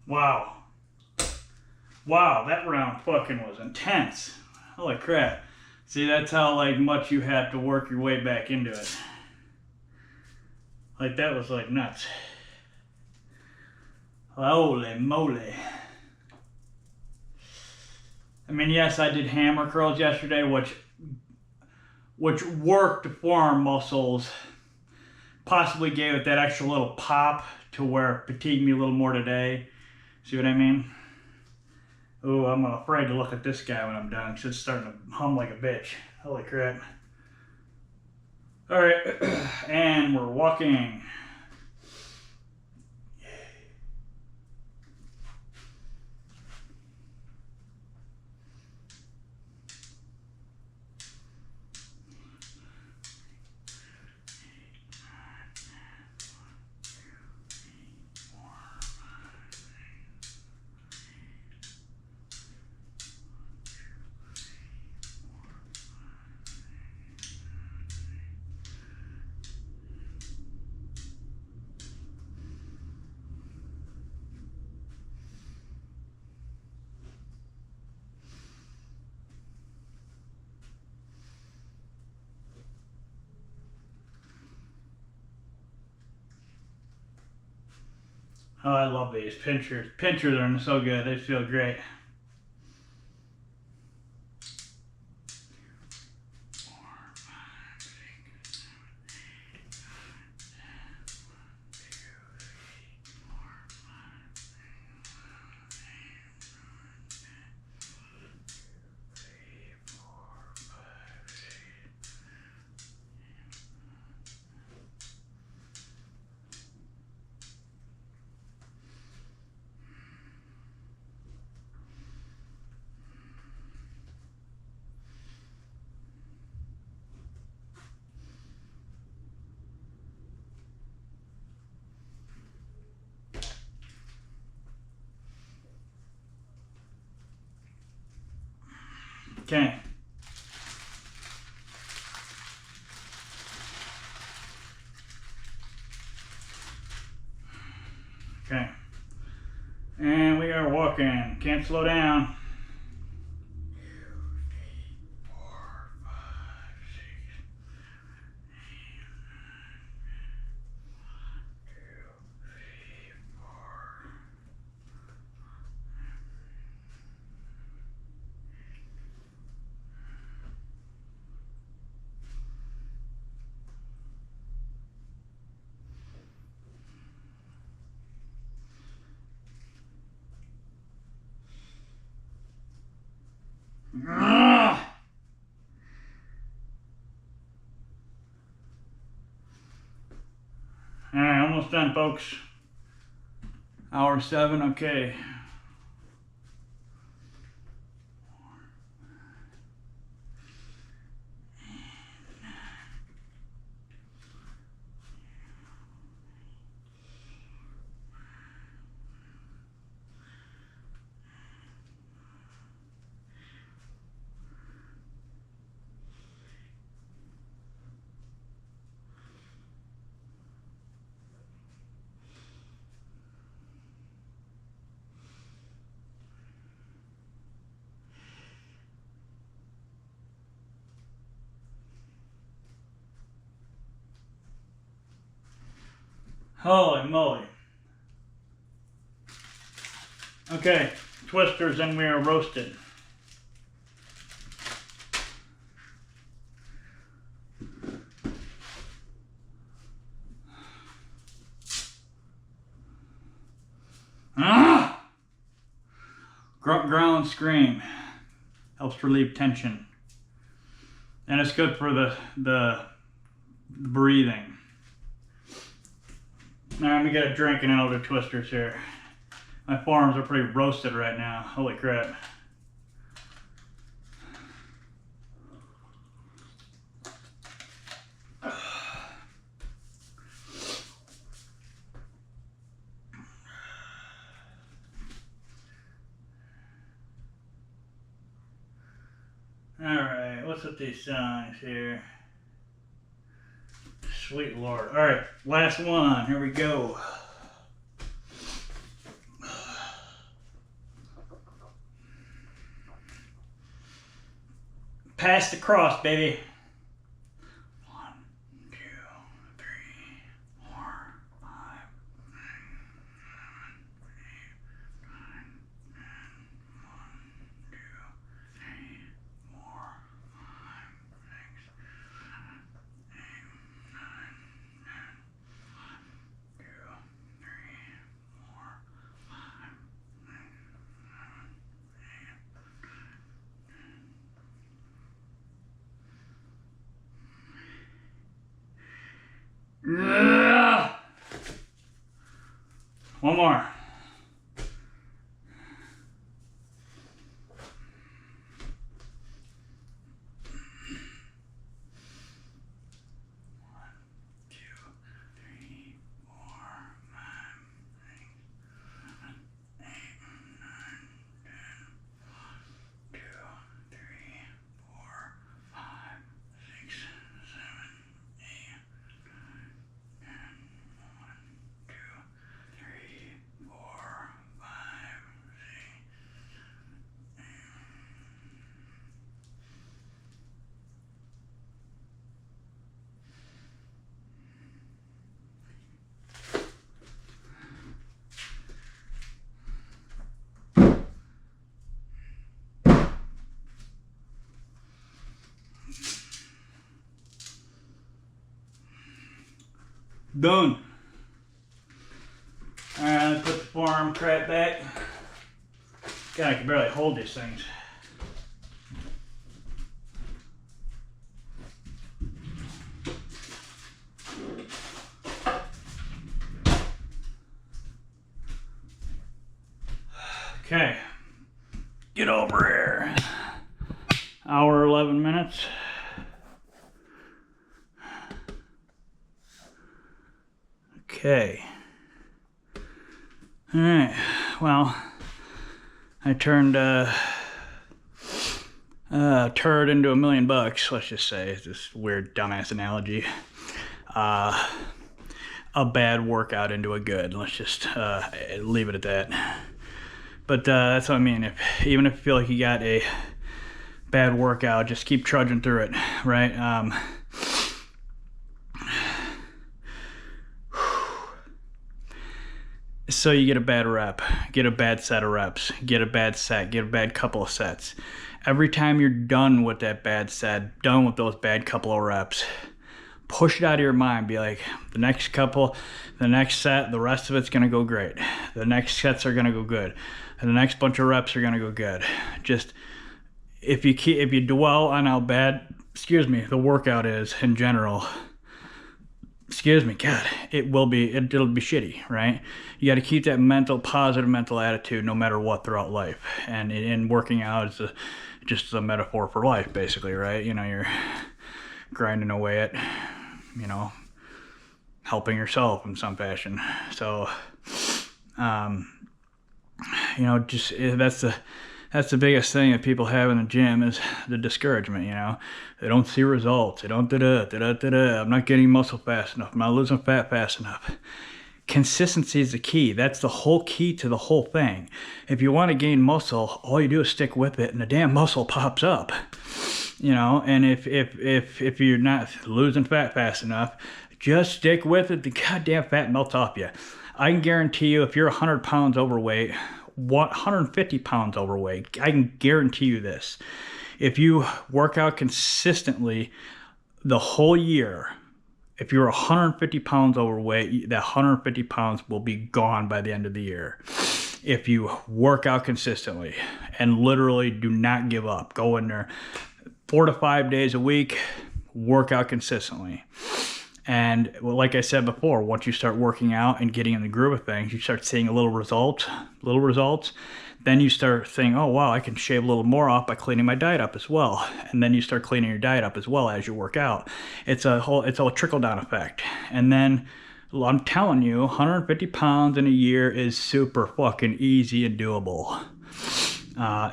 Wow. Wow, that round fucking was intense. Holy crap. See, that's how like much you have to work your way back into it. Like that was like nuts. Holy moly. I mean, yes, I did hammer curls yesterday, which worked the forearm muscles, possibly gave it that extra little pop to where it fatigued me a little more today. See what I mean? Oh, I'm afraid to look at this guy when I'm done because it's starting to hum like a bitch. Holy crap. Alright, and we're walking. Oh, I love these pinchers. Pinchers are so good. They feel great. Okay. Okay. And we are walking. Can't slow down. almost done, folks. Hour 7, okay. Holy moly. Okay, twisters, and we are roasted. Ah! Grunt, growl, and scream. Helps relieve tension. And it's good for the breathing. Now let me get a drink and then I'll do twisters here. My forearms are pretty roasted right now. Holy crap. Alright, what's with these signs here? Sweet Lord. Alright, last one. Here we go. Pass the cross, baby. 1, 2, 3, 4, 5, 1 more. Done. Alright, let's put the forearm crap back. God, I can barely hold these things. Okay. Get over here. Hour 11 minutes. Okay. Alright, well, I turned turd into $1 million, let's just say. It's this weird dumbass analogy. A bad workout into a good. Let's just leave it at that. But that's what I mean. Even if you feel like you got a bad workout, just keep trudging through it, right? So you get a bad rep, get a bad set of reps, get a bad set, get a bad couple of sets. Every time you're done with that bad set, done with those bad couple of reps, push it out of your mind. Be like, the next set, the rest of it's gonna go great. The next sets are gonna go good. And the next bunch of reps are gonna go good. Just, if you dwell on how bad, the workout is in general, excuse me, God, it'll be shitty, right? You got to keep that positive mental attitude no matter what throughout life. And in working out is just a metaphor for life, basically, right? You know, you're grinding away at, you know, helping yourself in some fashion. So, you know, just that's the biggest thing that people have in the gym is the discouragement, you know. They don't see results. They don't I'm not getting muscle fast enough. I'm not losing fat fast enough. Consistency is the key. That's the whole key to the whole thing. If you want to gain muscle, all you do is stick with it and the damn muscle pops up. You know, and if you're not losing fat fast enough, just stick with it. The goddamn fat melts off you. I can guarantee you if you're 100 pounds overweight, 150 pounds overweight, I can guarantee you this. If you work out consistently the whole year, if you're 150 pounds overweight, that 150 pounds will be gone by the end of the year. If you work out consistently and literally do not give up, go in there 4 to 5 days a week, work out consistently. And like I said before, once you start working out and getting in the groove of things, you start seeing little results. Then you start saying, oh, wow, I can shave a little more off by cleaning my diet up as well. And then you start cleaning your diet up as well as you work out. It's a trickle-down effect. And then I'm telling you, 150 pounds in a year is super fucking easy and doable.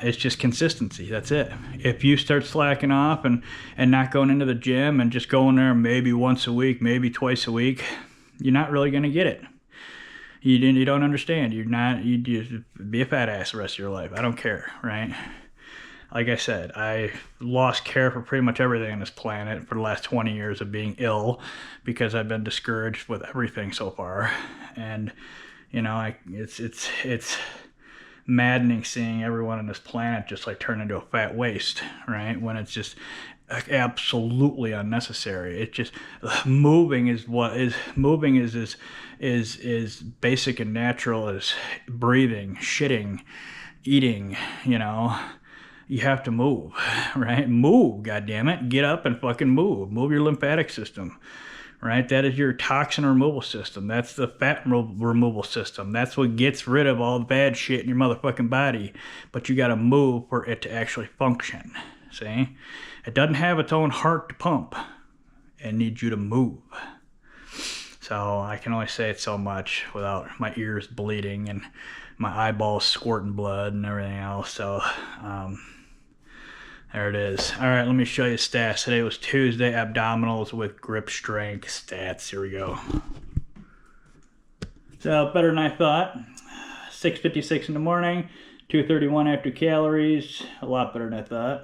It's just consistency. That's it. If you start slacking off and not going into the gym and just going there maybe once a week, maybe twice a week, you're not really going to get it. You don't understand. You just be a fat ass the rest of your life. I don't care, right? Like I said, I lost care for pretty much everything on this planet for the last 20 years of being ill because I've been discouraged with everything so far. And, you know, it's maddening seeing everyone on this planet just like turn into a fat waste, right? When it's just absolutely unnecessary. It just moving is basic and natural as breathing, shitting, eating, you know. You have to move, right? Move, goddammit. Get up and fucking move. Move your lymphatic system, right? That is your toxin removal system. That's the fat removal system. That's what gets rid of all the bad shit in your motherfucking body. But you got to move for it to actually function, see? It doesn't have its own heart to pump. It needs you to move. So I can only say it so much without my ears bleeding and my eyeballs squirting blood and everything else. So, there it is. All right, let me show you stats. Today was Tuesday, abdominals with grip strength stats. Here we go. So better than I thought. 6:56 in the morning, 231 after calories. A lot better than I thought.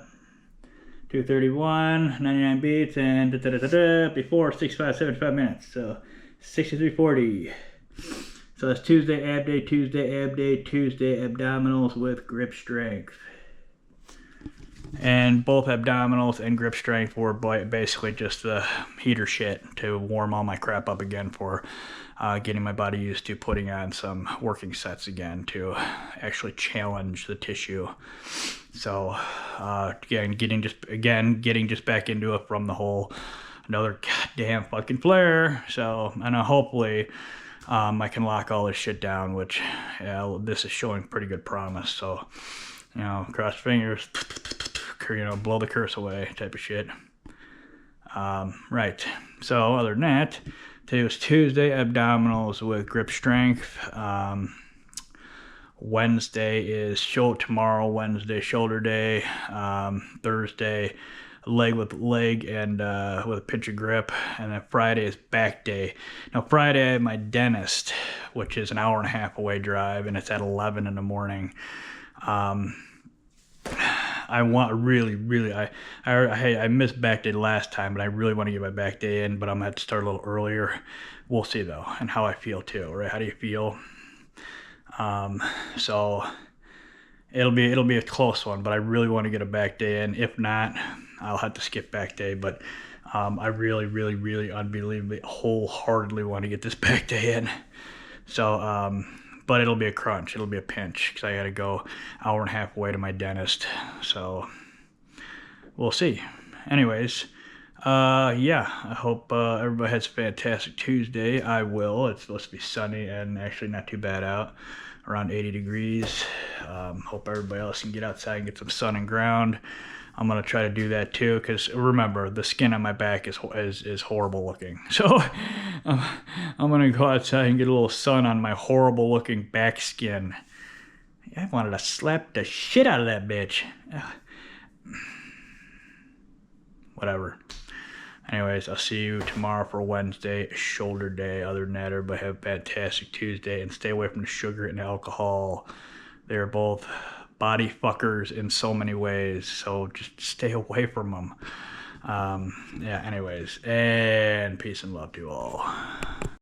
231, 99 beats, and before 65, 75 minutes. So 63:40. So that's Tuesday ab day, Tuesday ab day, Tuesday abdominals with grip strength. And both abdominals and grip strength were basically just the heater shit to warm all my crap up again for getting my body used to putting on some working sets again to actually challenge the tissue. So again, getting just back into it from the whole another goddamn fucking flare. So and hopefully I can lock all this shit down, which this is showing pretty good promise. So you know, cross fingers, you know, blow the curse away type of shit. Right. So other than that, today was Tuesday, abdominals with grip strength. Wednesday is tomorrow, Wednesday, shoulder day. Thursday, leg with leg and with a pinch of grip. And then Friday is back day. Now Friday I have my dentist, which is an hour and a half away drive, and it's at 11 in the morning. I want I missed back day last time, but I really want to get my back day in, but I'm gonna have to start a little earlier. We'll see though, and how I feel too, right? How do you feel? So it'll be a close one, but I really want to get a back day in. If not, I'll have to skip back day, but I really unbelievably wholeheartedly want to get this back day in. So but it'll be a crunch. It'll be a pinch because I got to go hour and a half away to my dentist. So we'll see. Anyways, Yeah, I hope everybody has a fantastic Tuesday. I will. It's supposed to be sunny and actually not too bad out, around 80 degrees. Hope everybody else can get outside and get some sun and ground. I'm gonna try to do that too, because remember, the skin on my back is horrible looking. So I'm gonna go outside and get a little sun on my horrible looking back skin. I wanted to slap the shit out of that bitch. Whatever. Anyways, I'll see you tomorrow for Wednesday, shoulder day. Other than that, everybody have a fantastic Tuesday and stay away from the sugar and alcohol. They're both body fuckers in so many ways, so just stay away from them. Yeah, anyways, and peace and love to you all.